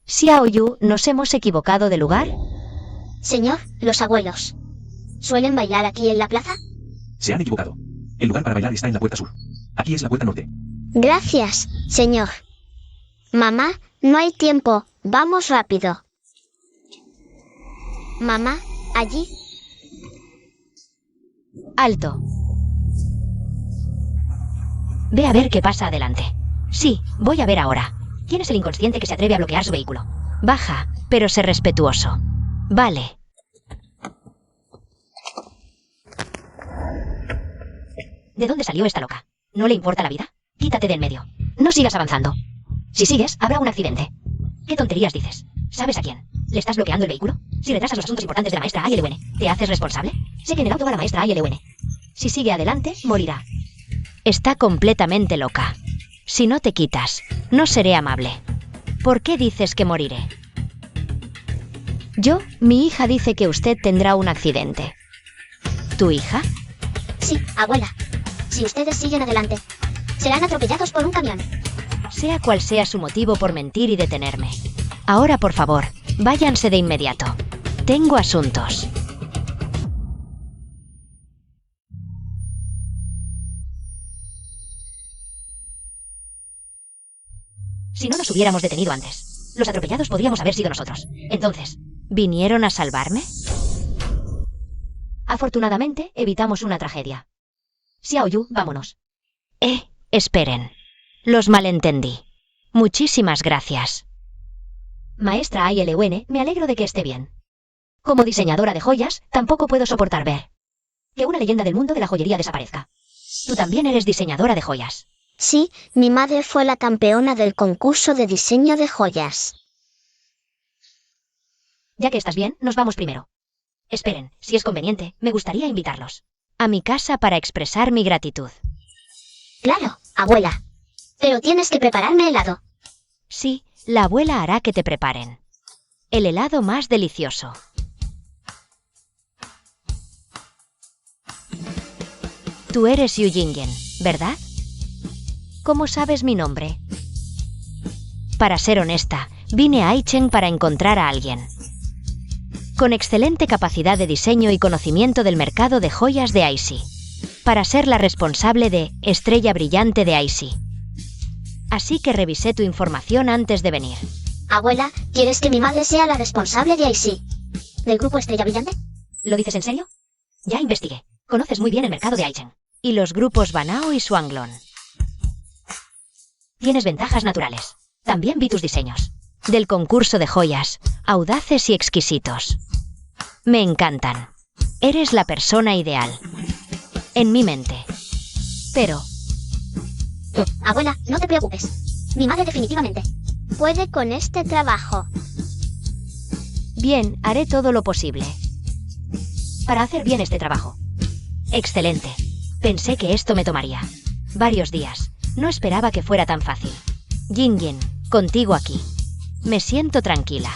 Xiao Yu, ¿nos hemos equivocado de lugar? Señor, los abuelos ¿suelen bailar aquí en la plaza? Se han equivocado. El lugar para bailar está en la puerta sur. Aquí es la puerta norte. Gracias, señor. Mamá, no hay tiempo. Vamos rápido. Mamá, allí. Alto. Ve a ver qué pasa adelante. Sí, voy a ver ahora. ¿Quién es el inconsciente que se atreve a bloquear su vehículo? Baja, pero sé respetuoso. Vale. ¿De dónde salió esta loca? ¿No le importa la vida? Quítate de en medio. No sigas avanzando. Si sigues, habrá un accidente. ¿Qué tonterías dices? ¿Sabes a quién? ¿Le estás bloqueando el vehículo? Si retrasas los asuntos importantes de la maestra ALN, ¿te haces responsable? Sé que en el auto va la maestra ALN. Si sigue adelante, morirá. Está completamente loca. Si no te quitas, no seré amable. ¿Por qué dices que moriré? Mi hija dice que usted tendrá un accidente. ¿Tu hija? Sí, abuela. Si ustedes siguen adelante, serán atropellados por un camión. Sea cual sea su motivo por mentir y detenerme. Ahora, por favor, váyanse de inmediato. Tengo asuntos. Si no nos hubiéramos detenido antes, los atropellados podríamos haber sido nosotros. Entonces, ¿vinieron a salvarme? Afortunadamente, evitamos una tragedia. Xiao Yu, vámonos. Esperen. Los malentendí. Muchísimas gracias. Maestra ALN, me alegro de que esté bien. Como diseñadora de joyas, tampoco puedo soportar ver que una leyenda del mundo de la joyería desaparezca. Tú también eres diseñadora de joyas. Sí, mi madre fue la campeona del concurso de diseño de joyas. Ya que estás bien, nos vamos primero. Esperen, si es conveniente, me gustaría invitarlos a mi casa para expresar mi gratitud. Claro, abuela. Pero tienes que prepararme helado. Sí, la abuela hará que te preparen el helado más delicioso. Tú eres Yu Jingen, ¿verdad? ¿Cómo sabes mi nombre? Para ser honesta, vine a Aichen para encontrar a alguien con excelente capacidad de diseño y conocimiento del mercado de joyas de Aishi, para ser la responsable de Estrella Brillante de Aishi. Así que revisé tu información antes de venir. Abuela, ¿quieres que mi madre sea la responsable de Aishi? ¿Del grupo Estrella Brillante? ¿Lo dices en serio? Ya investigué. Conoces muy bien el mercado de Aichen. Y los grupos Banao y Swanglon. Tienes ventajas naturales. También vi tus diseños. Del concurso de joyas, audaces y exquisitos. Me encantan. Eres la persona ideal. En mi mente. Pero... Abuela, no te preocupes. Mi madre definitivamente puede con este trabajo. Bien, haré todo lo posible para hacer bien este trabajo. Excelente. Pensé que esto me tomaría varios días. No esperaba que fuera tan fácil. Jingen, contigo aquí. Me siento tranquila.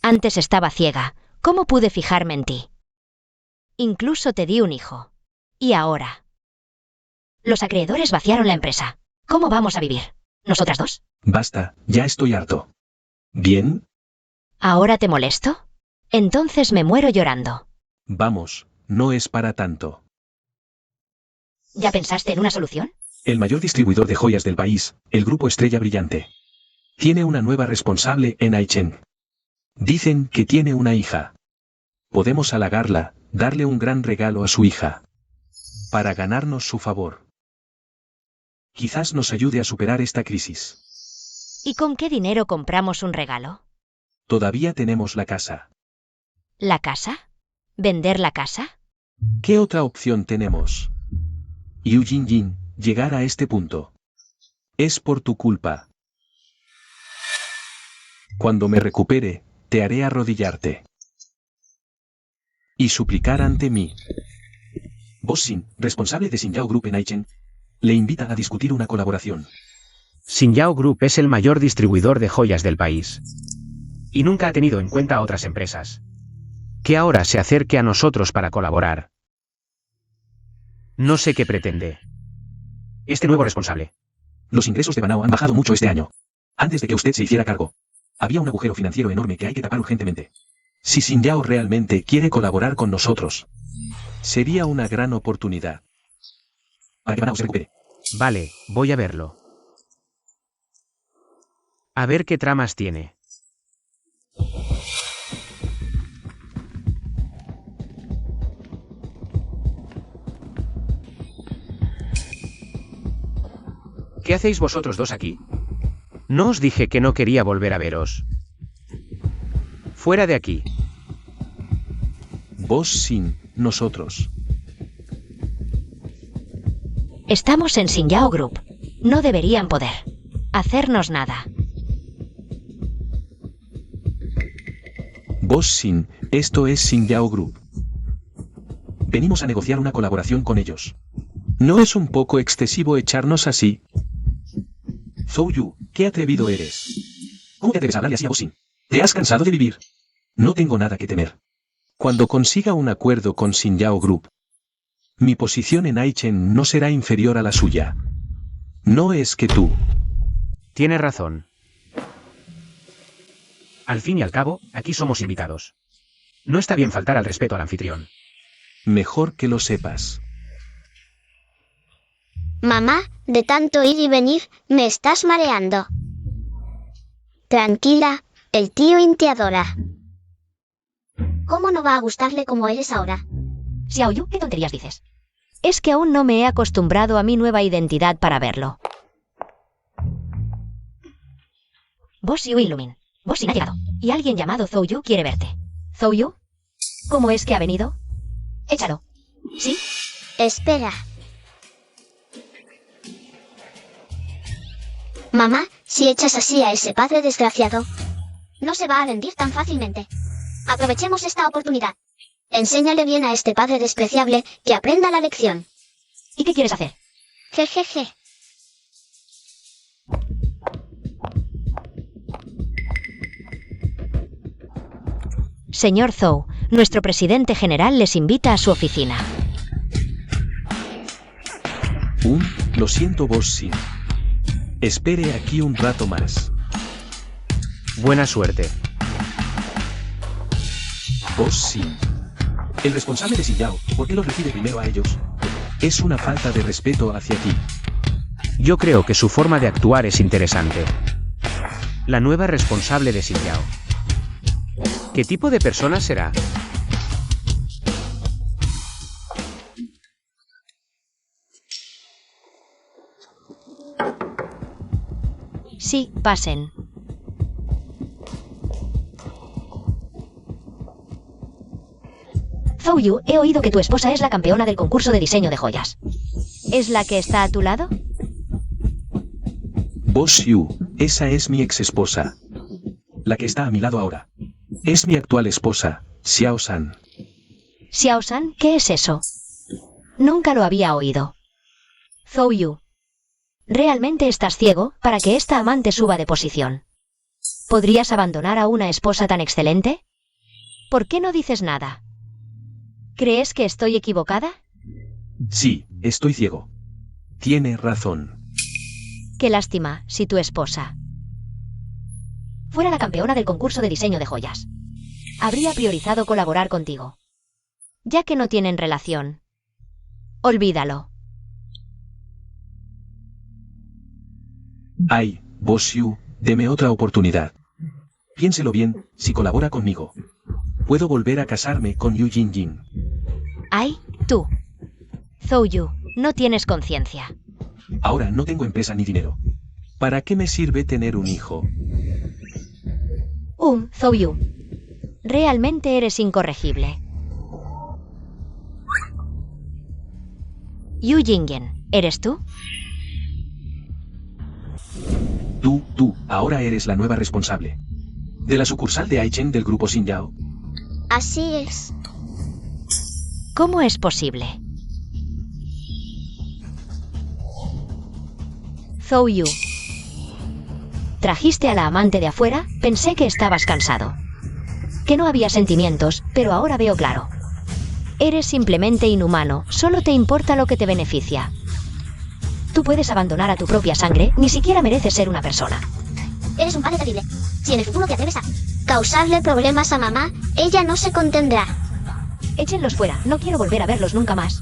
Antes estaba ciega. ¿Cómo pude fijarme en ti? Incluso te di un hijo. ¿Y ahora? Los acreedores vaciaron la empresa. ¿Cómo vamos a vivir? ¿Nosotras dos? Basta, ya estoy harto. ¿Bien? ¿Ahora te molesto? Entonces me muero llorando. Vamos, no es para tanto. ¿Ya pensaste en una solución? El mayor distribuidor de joyas del país, el grupo Estrella Brillante, tiene una nueva responsable en Aichen. Dicen que tiene una hija. Podemos halagarla, darle un gran regalo a su hija, para ganarnos su favor. Quizás nos ayude a superar esta crisis. ¿Y con qué dinero compramos un regalo? Todavía tenemos la casa. ¿La casa? ¿Vender la casa? ¿Qué otra opción tenemos? Yu Jin, llegar a este punto es por tu culpa. Cuando me recupere, te haré arrodillarte y suplicar ante mí. Boss Sin, responsable de Xinjiao Group en Aichen, le invita a discutir una colaboración. Xinjiao Group es el mayor distribuidor de joyas del país. Y nunca ha tenido en cuenta a otras empresas. Que ahora se acerque a nosotros para colaborar. No sé qué pretende este nuevo responsable. Los ingresos de Banao han bajado mucho este año. Antes de que usted se hiciera cargo, había un agujero financiero enorme que hay que tapar urgentemente. Si Xinjiao realmente quiere colaborar con nosotros, sería una gran oportunidad para que Banao se recupere. Vale, voy a verlo. A ver qué tramas tiene. ¿Qué hacéis vosotros dos aquí? No os dije que no quería volver a veros. Fuera de aquí. Boss Sin, nosotros. Estamos en Xinjiao Group. No deberían poder hacernos nada. Boss Sin, esto es Xinjiao Group. Venimos a negociar una colaboración con ellos. ¿No es un poco excesivo echarnos así? Zhou Yu, qué atrevido eres. ¿Cómo te atreves a hablarle así a Boss Sin? ¿Te has cansado de vivir? No tengo nada que temer. Cuando consiga un acuerdo con Xinjiao Group, mi posición en Aichen no será inferior a la suya. No es que tú. Tienes razón. Al fin y al cabo, aquí somos invitados. No está bien faltar al respeto al anfitrión. Mejor que lo sepas. Mamá, de tanto ir y venir, me estás mareando. Tranquila, el tío Yin te adora. ¿Cómo no va a gustarle como eres ahora? Xiaoyu, ¿qué tonterías dices? Es que aún no me he acostumbrado a mi nueva identidad para verlo. Boss Yu y Lumin. Boss Sin ha llegado, y alguien llamado Zhou Yu quiere verte. ¿Zhou Yu? ¿Cómo es que ha venido? Échalo. ¿Sí? Espera. Mamá, si echas así a ese padre desgraciado, no se va a rendir tan fácilmente. Aprovechemos esta oportunidad. Enséñale bien a este padre despreciable que aprenda la lección. ¿Y qué quieres hacer? Jejeje. Señor Zhou, nuestro presidente general les invita a su oficina. Lo siento, Boss Sin. Espere aquí un rato más. Buena suerte. Boss Sin. El responsable de Xinjiao, ¿por qué los recibe primero a ellos? Es una falta de respeto hacia ti. Yo creo que su forma de actuar es interesante. La nueva responsable de Xinjiao. ¿Qué tipo de persona será? Sí, pasen. Zhou Yu, he oído que tu esposa es la campeona del concurso de diseño de joyas. ¿Es la que está a tu lado? Boss Yu, esa es mi ex esposa. La que está a mi lado ahora. Es mi actual esposa, Xiao San. Xiao San, ¿qué es eso? Nunca lo había oído. Zhou Yu. ¿Realmente estás ciego para que esta amante suba de posición? ¿Podrías abandonar a una esposa tan excelente? ¿Por qué no dices nada? ¿Crees que estoy equivocada? Sí, estoy ciego. Tiene razón. Qué lástima, si tu esposa fuera la campeona del concurso de diseño de joyas. Habría priorizado colaborar contigo. Ya que no tienen relación. Olvídalo. Ay, Boss Yu, deme otra oportunidad. Piénselo bien, si colabora conmigo, puedo volver a casarme con Yu Jinjin. Ay, tú. Zhou Yu, no tienes conciencia. Ahora no tengo empresa ni dinero. ¿Para qué me sirve tener un hijo? Zhou Yu. Realmente eres incorregible. Yu Jinjin, ¿eres tú? Tú, ahora eres la nueva responsable. De la sucursal de Aichen del grupo Xinjiao. Así es. ¿Cómo es posible? Zhou Yu. ¿Trajiste a la amante de afuera? Pensé que estabas cansado. Que no había sentimientos, pero ahora veo claro. Eres simplemente inhumano, solo te importa lo que te beneficia. Tú puedes abandonar a tu propia sangre, ni siquiera mereces ser una persona. Eres un padre terrible. Si en el futuro te atreves a causarle problemas a mamá, ella no se contendrá. Échenlos fuera, no quiero volver a verlos nunca más.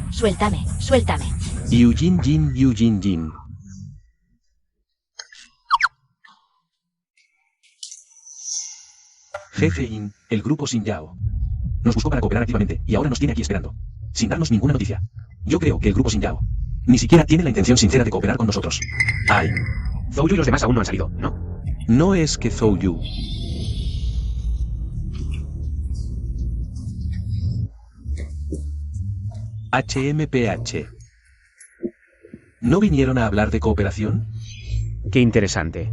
Suéltame, suéltame. Yujin Jin Yujin Jin. Jefe In, el grupo Xinjiao. Nos buscó para cooperar activamente y ahora nos tiene aquí esperando, sin darnos ninguna noticia. Yo creo que el grupo Xinjiao ni siquiera tiene la intención sincera de cooperar con nosotros. Ay. Zhou Yu y los demás aún no han salido, ¿no? No es que Zhou Yu. HMPH. ¿No vinieron a hablar de cooperación? Qué interesante.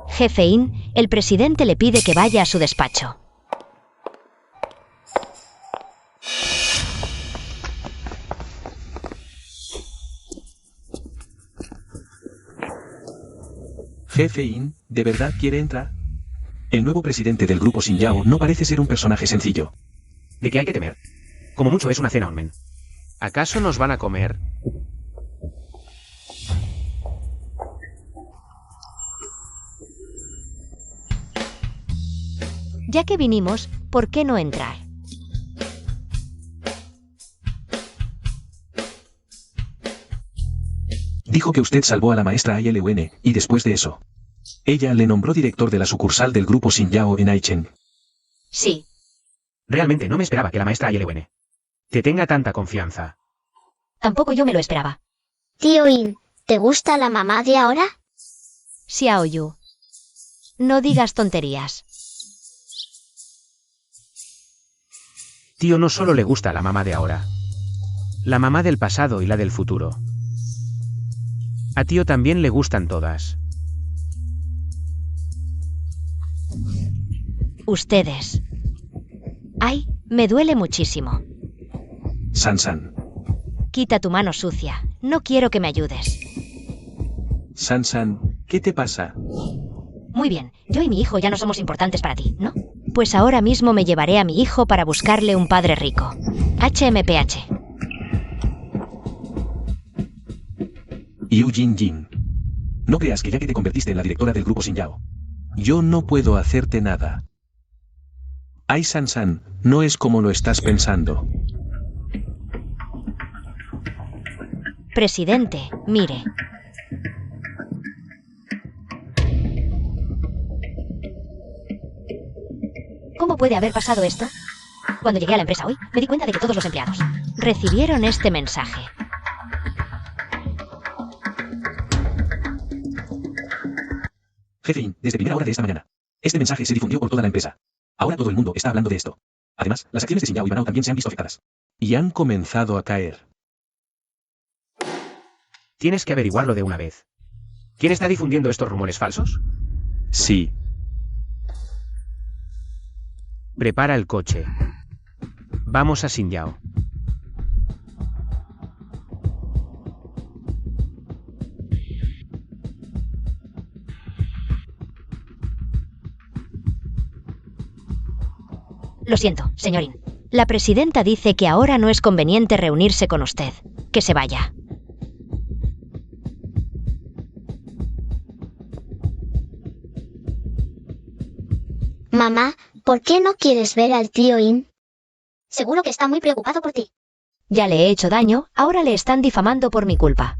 Jefe In, el presidente le pide que vaya a su despacho. Jefe In, ¿de verdad quiere entrar? El nuevo presidente del grupo Xinjiao no parece ser un personaje sencillo. ¿De qué hay que temer? Como mucho es una cena onmen. ¿Acaso nos van a comer? Ya que vinimos, ¿por qué no entrar? Dijo que usted salvó a la maestra Ailun, y después de eso, ella le nombró director de la sucursal del grupo Xinjiao en Aichen. Sí. Realmente no me esperaba que la maestra Ailun te tenga tanta confianza. Tampoco yo me lo esperaba. Tío In, ¿te gusta la mamá de ahora? Xiao Yu. No digas tonterías. Tío no solo le gusta la mamá de ahora. La mamá del pasado y la del futuro. A tío también le gustan todas. Ustedes. Ay, me duele muchísimo. Sansan. Quita tu mano sucia. No quiero que me ayudes. Sansan, ¿qué te pasa? Muy bien, yo y mi hijo ya no somos importantes para ti, ¿no? Pues ahora mismo me llevaré a mi hijo para buscarle un padre rico. HMPH. Yujin Jin. No creas que ya que te convertiste en la directora del grupo Xinjiao, yo no puedo hacerte nada. Ay, Sansan, no es como lo estás pensando. Presidente, mire. ¿Cómo puede haber pasado esto? Cuando llegué a la empresa hoy, me di cuenta de que todos los empleados recibieron este mensaje. Jefe In, desde primera hora de esta mañana, este mensaje se difundió por toda la empresa. Ahora todo el mundo está hablando de esto. Además, las acciones de Xinjiao y Banao también se han visto afectadas. Y han comenzado a caer. Tienes que averiguarlo de una vez. ¿Quién está difundiendo estos rumores falsos? Sí. Prepara el coche. Vamos a Xinjiao. Lo siento, señorín. La presidenta dice que ahora no es conveniente reunirse con usted. Que se vaya. Mamá, ¿por qué no quieres ver al tío In? Seguro que está muy preocupado por ti. Ya le he hecho daño, ahora le están difamando por mi culpa.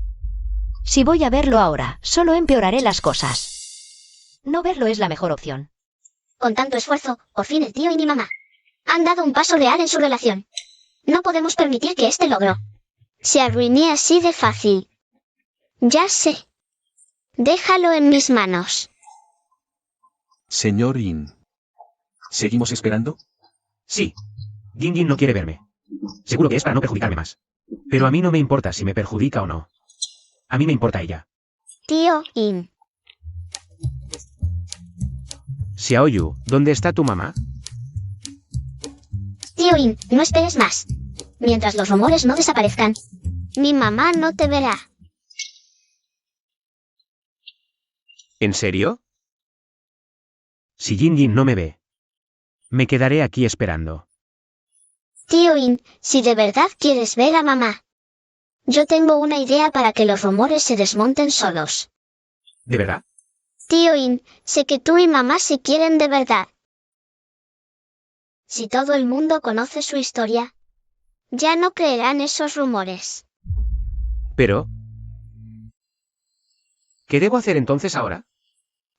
Si voy a verlo ahora, solo empeoraré las cosas. No verlo es la mejor opción. Con tanto esfuerzo, por fin el tío In y mamá han dado un paso real en su relación. No podemos permitir que este logro se arruine así de fácil. Ya sé. Déjalo en mis manos. Señor In. ¿Seguimos esperando? Sí. Jin no quiere verme. Seguro que es para no perjudicarme más. Pero a mí no me importa si me perjudica o no. A mí me importa ella. Tío In. Xiaoyu, ¿dónde está tu mamá? Tío In, no esperes más. Mientras los rumores no desaparezcan, mi mamá no te verá. ¿En serio? Si Jinjin no me ve, me quedaré aquí esperando. Tío In, si de verdad quieres ver a mamá, yo tengo una idea para que los rumores se desmonten solos. ¿De verdad? Tío In, sé que tú y mamá se quieren de verdad. Si todo el mundo conoce su historia, ya no creerán esos rumores. Pero... ¿qué debo hacer entonces ahora?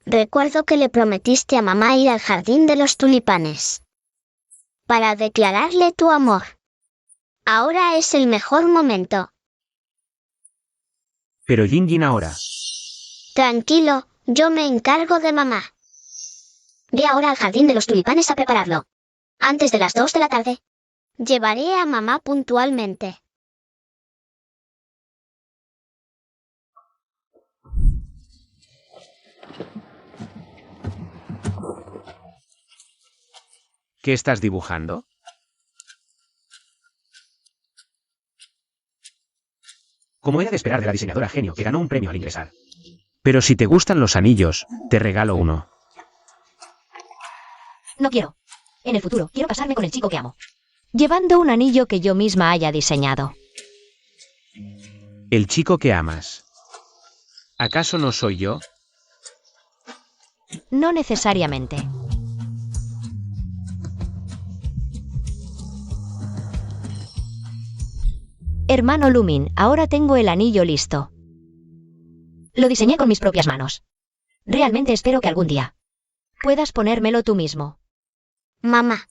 Recuerdo que le prometiste a mamá ir al jardín de los tulipanes para declararle tu amor. Ahora es el mejor momento. Pero Jinjin ahora... Tranquilo, yo me encargo de mamá. Ve ahora al jardín de los tulipanes a prepararlo. Antes de las 2 de la tarde. Llevaré a mamá puntualmente. ¿Qué estás dibujando? Como era de esperar de la diseñadora genio que ganó un premio al ingresar. Pero si te gustan los anillos, te regalo uno. No quiero. En el futuro, quiero casarme con el chico que amo. Llevando un anillo que yo misma haya diseñado. El chico que amas. ¿Acaso no soy yo? No necesariamente. Hermano Lumin, ahora tengo el anillo listo. Lo diseñé con mis propias manos. Realmente espero que algún día puedas ponérmelo tú mismo. Mamá.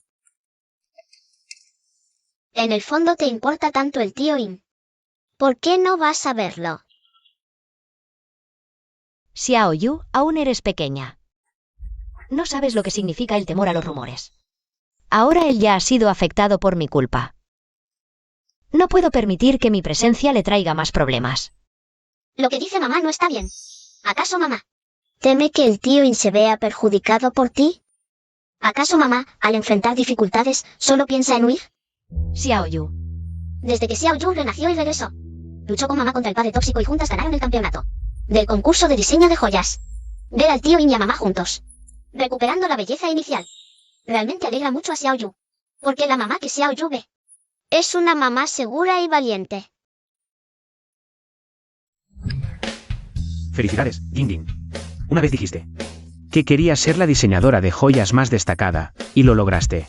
En el fondo te importa tanto el tío In. ¿Por qué no vas a verlo? Xiaoyu, aún eres pequeña. No sabes lo que significa el temor a los rumores. Ahora él ya ha sido afectado por mi culpa. No puedo permitir que mi presencia le traiga más problemas. Lo que dice mamá no está bien. ¿Acaso mamá teme que el tío In se vea perjudicado por ti? ¿Acaso mamá, al enfrentar dificultades, solo piensa en huir? Xiaoyu. Desde que Xiaoyu renació y regresó, luchó con mamá contra el padre tóxico y juntas ganaron el campeonato del concurso de diseño de joyas. Ver al tío In y a mamá juntos, recuperando la belleza inicial, realmente alegra mucho a Xiaoyu, porque la mamá que Xiaoyu ve es una mamá segura y valiente. Felicidades, Jinjin. Una vez dijiste que querías ser la diseñadora de joyas más destacada, y lo lograste.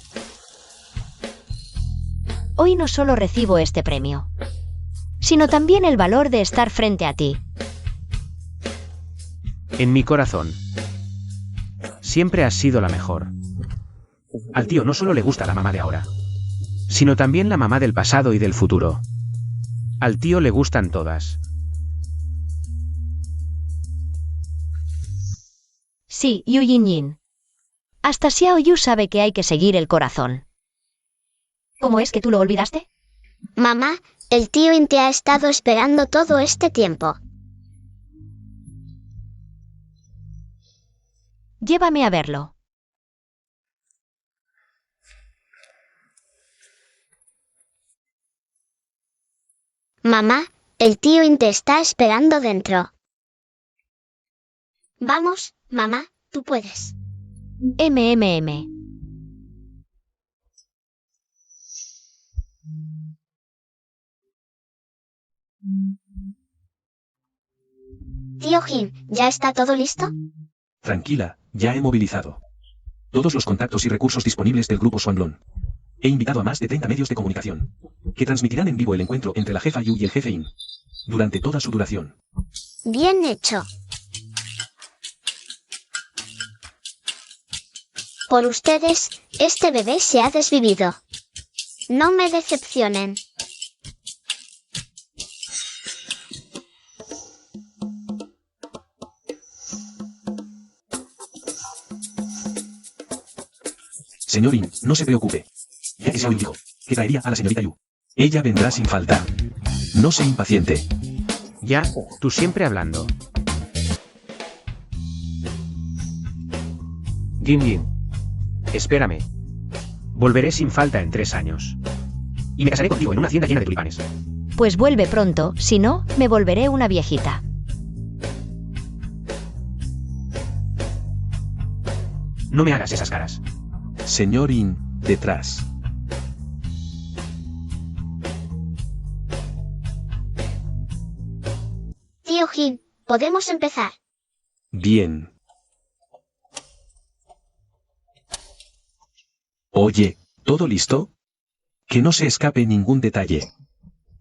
Hoy no solo recibo este premio, sino también el valor de estar frente a ti. En mi corazón. Siempre has sido la mejor. Al tío no solo le gusta la mamá de ahora, sino también la mamá del pasado y del futuro. Al tío le gustan todas. Sí, Yu Yin. Hasta Xiaoyu sabe que hay que seguir el corazón. ¿Cómo es que tú lo olvidaste? Mamá, el tío In te ha estado esperando todo este tiempo. Llévame a verlo. Mamá, el tío In te está esperando dentro. Vamos, mamá, tú puedes. MMM. Tío Jin, ¿ya está todo listo? Tranquila, ya he movilizado todos los contactos y recursos disponibles del grupo Swanglong. He invitado a más de 30 medios de comunicación, que transmitirán en vivo el encuentro entre la jefa Yu y el jefe In, durante toda su duración. Bien hecho. Por ustedes, este bebé se ha desvivido. No me decepcionen. Señor In, no se preocupe. Ya que Xiaoyu dijo que traería a la señorita Yu. Ella vendrá sin falta. No se impaciente. Ya, tú siempre hablando. Jin Jin. Espérame. Volveré sin falta en 3 años. Y me casaré contigo en una hacienda llena de tulipanes. Pues vuelve pronto, si no, me volveré una viejita. No me hagas esas caras. Señor In, detrás. Tío Jin, podemos empezar. Bien. Oye, ¿todo listo? Que no se escape ningún detalle.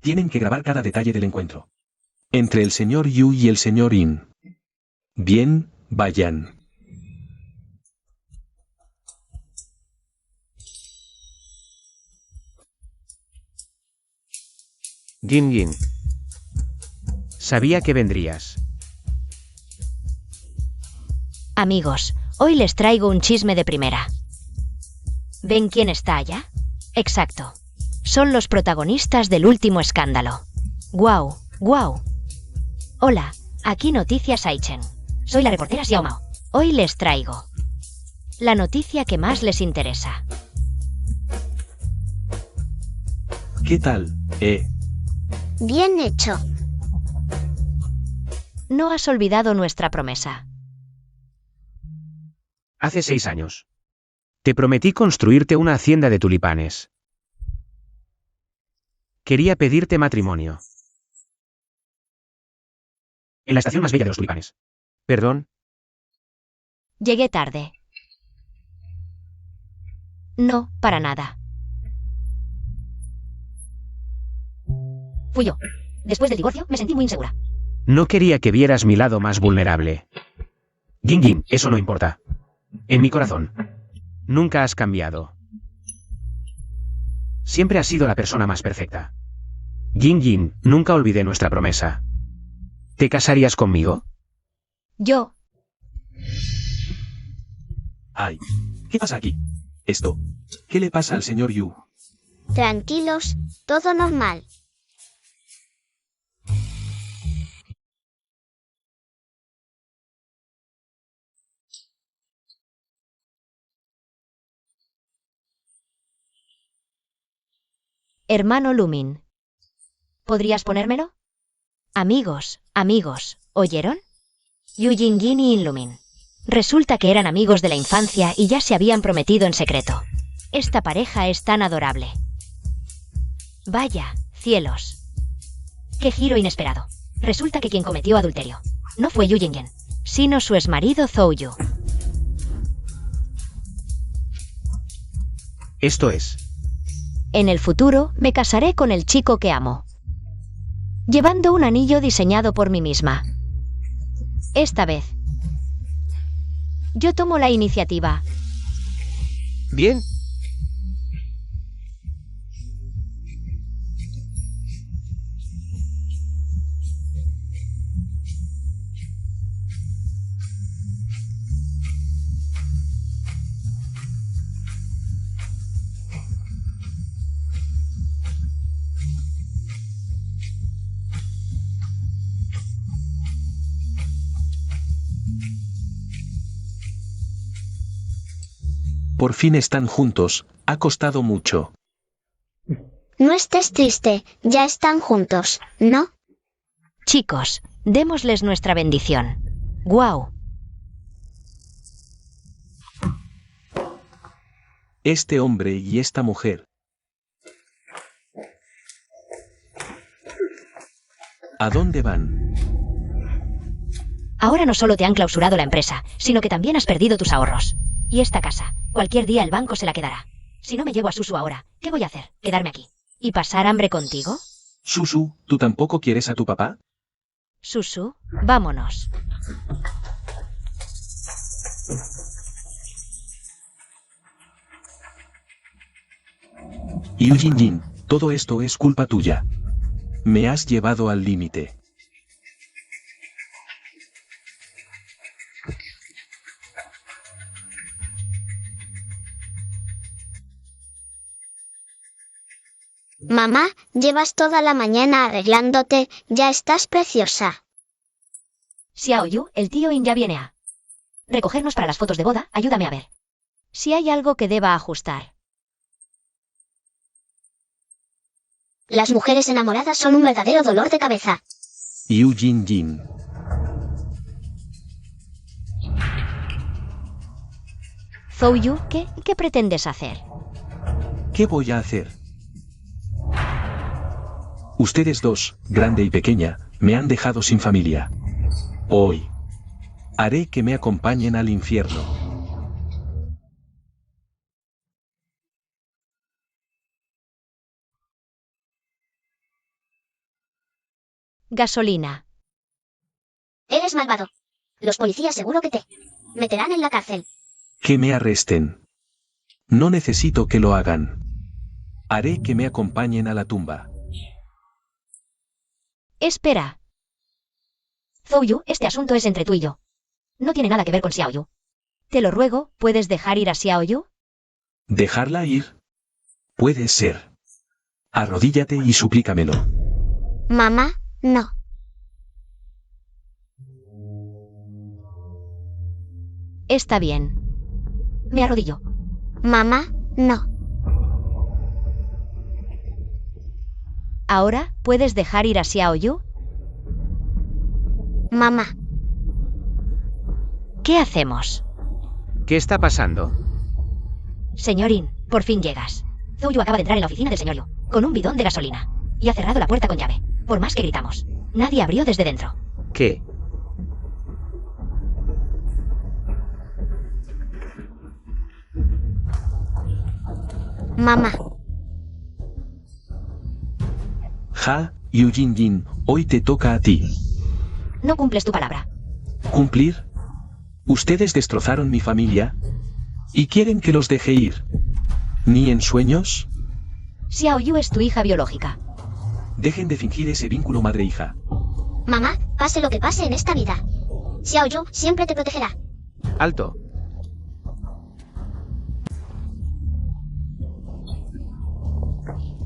Tienen que grabar cada detalle del encuentro. Entre el señor Yu y el señor In. Bien, vayan. Jin Jin. Sabía que vendrías. Amigos, hoy les traigo un chisme de primera. ¿Ven quién está allá? Exacto. Son los protagonistas del último escándalo. ¡Guau! ¡Guau! Hola, aquí Noticias Aichen. Soy la reportera Xiao Mao. Hoy les traigo la noticia que más les interesa. ¿Qué tal, Bien hecho. No has olvidado nuestra promesa. Hace 6 años. Te prometí construirte una hacienda de tulipanes. Quería pedirte matrimonio. En la estación más bella de los tulipanes. ¿Perdón? Llegué tarde. No, para nada. Fui yo. Después del divorcio, me sentí muy insegura. No quería que vieras mi lado más vulnerable. Jin Jin, eso no importa. En mi corazón. Nunca has cambiado. Siempre has sido la persona más perfecta. Jin Jin, nunca olvidé nuestra promesa. ¿Te casarías conmigo? Yo. Ay, ¿qué pasa aquí? Esto. ¿Qué le pasa al señor Yu? Tranquilos, todo normal. Hermano Lumin. ¿Podrías ponérmelo? Amigos, ¿oyeron? Yu Jin y In Lumin. Resulta que eran amigos de la infancia y ya se habían prometido en secreto. Esta pareja es tan adorable. Vaya, cielos. Qué giro inesperado. Resulta que quien cometió adulterio no fue Yu Jin, sino su exmarido Zhou Yu. Esto es. En el futuro, me casaré con el chico que amo, llevando un anillo diseñado por mí misma. Esta vez, yo tomo la iniciativa. Bien. Por fin están juntos, ha costado mucho. No estés triste, ya están juntos, ¿no? Chicos, démosles nuestra bendición. ¡Guau! Este hombre y esta mujer. ¿A dónde van? Ahora no solo te han clausurado la empresa, sino que también has perdido tus ahorros. Y esta casa, cualquier día el banco se la quedará. Si no me llevo a Susu ahora, ¿qué voy a hacer? ¿Quedarme aquí? ¿Y pasar hambre contigo? Susu, ¿tú tampoco quieres a tu papá? Susu, vámonos. Yu Jin, todo esto es culpa tuya. Me has llevado al límite. Mamá, llevas toda la mañana arreglándote, ya estás preciosa. Xiao Yu, el tío In ya viene a Recogernos para las fotos de boda, ayúdame a ver. Si hay algo que deba ajustar. Las mujeres enamoradas son un verdadero dolor de cabeza. Yu Jin Jin. Zhou Yu, ¿qué pretendes hacer? ¿Qué voy a hacer? Ustedes dos, grande y pequeña, me han dejado sin familia. Hoy haré que me acompañen al infierno. Gasolina. Eres malvado. Los policías seguro que te meterán en la cárcel. Que me arresten. No necesito que lo hagan. Haré que me acompañen a la tumba. Espera. Zhou Yu, este asunto es entre tú y yo. No tiene nada que ver con Xiao Yu. Te lo ruego, ¿puedes dejar ir a Xiao Yu? ¿Dejarla ir? Puede ser. Arrodíllate y suplícamelo. Mamá, no. Está bien. Me arrodillo. Mamá, no. Ahora, ¿puedes dejar ir a Xiao Yu? Mamá. ¿Qué hacemos? ¿Qué está pasando? Señorín, por fin llegas. Zhou Yu acaba de entrar en la oficina del señor Yu, con un bidón de gasolina. Y ha cerrado la puerta con llave. Por más que gritamos. Nadie abrió desde dentro. ¿Qué? Mamá. Ja, Yu Jin Jin, hoy te toca a ti. No cumples tu palabra. ¿Cumplir? Ustedes destrozaron mi familia y quieren que los deje ir. ¿Ni en sueños? Xiao Yu es tu hija biológica. Dejen de fingir ese vínculo madre-hija. Mamá, pase lo que pase en esta vida. Xiao Yu siempre te protegerá. Alto.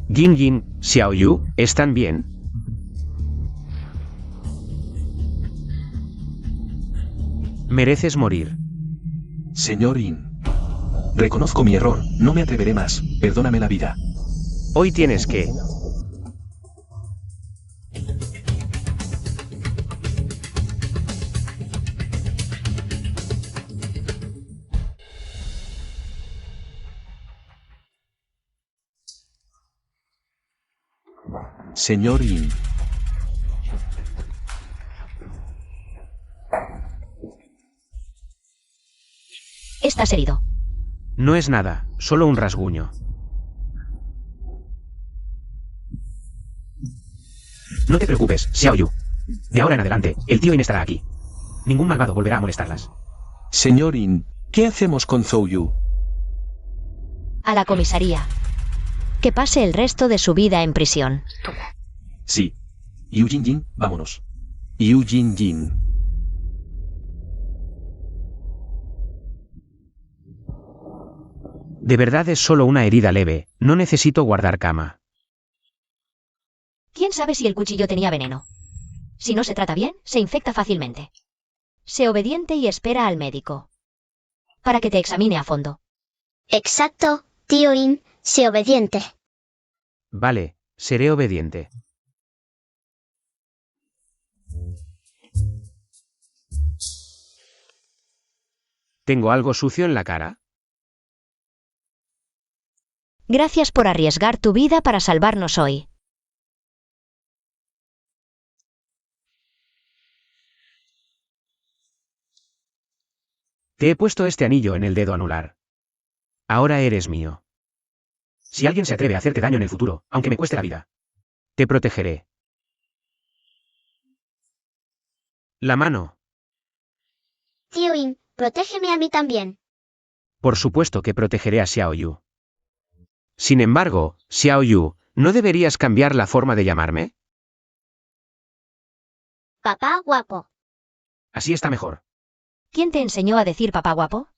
Jin Jin, Xiao Yu, ¿están bien? Mereces morir. Señor In. Reconozco mi error, no me atreveré más, perdóname la vida. Hoy tienes que... Señor In. Estás herido. No es nada, solo un rasguño. No te preocupes, Xiao Yu. De ahora en adelante, el tío In estará aquí. Ningún malvado volverá a molestarlas. Señor In, ¿qué hacemos con Zhou Yu? A la comisaría. Que pase el resto de su vida en prisión. Sí. Yu Jin Jin, vámonos. Yu Jin Jin. De verdad es solo una herida leve, no necesito guardar cama. ¿Quién sabe si el cuchillo tenía veneno? Si no se trata bien, se infecta fácilmente. Sé obediente y espera al médico. Para que te examine a fondo. Exacto, tío In, sé obediente. Vale, seré obediente. ¿Tengo algo sucio en la cara? Gracias por arriesgar tu vida para salvarnos hoy. Te he puesto este anillo en el dedo anular. Ahora eres mío. Si alguien se atreve a hacerte daño en el futuro, aunque me cueste la vida, te protegeré. La mano. Tío In, protégeme a mí también. Por supuesto que protegeré a Xiao Yu. Sin embargo, Xiao Yu, ¿no deberías cambiar la forma de llamarme? Papá guapo. Así está mejor. ¿Quién te enseñó a decir papá guapo?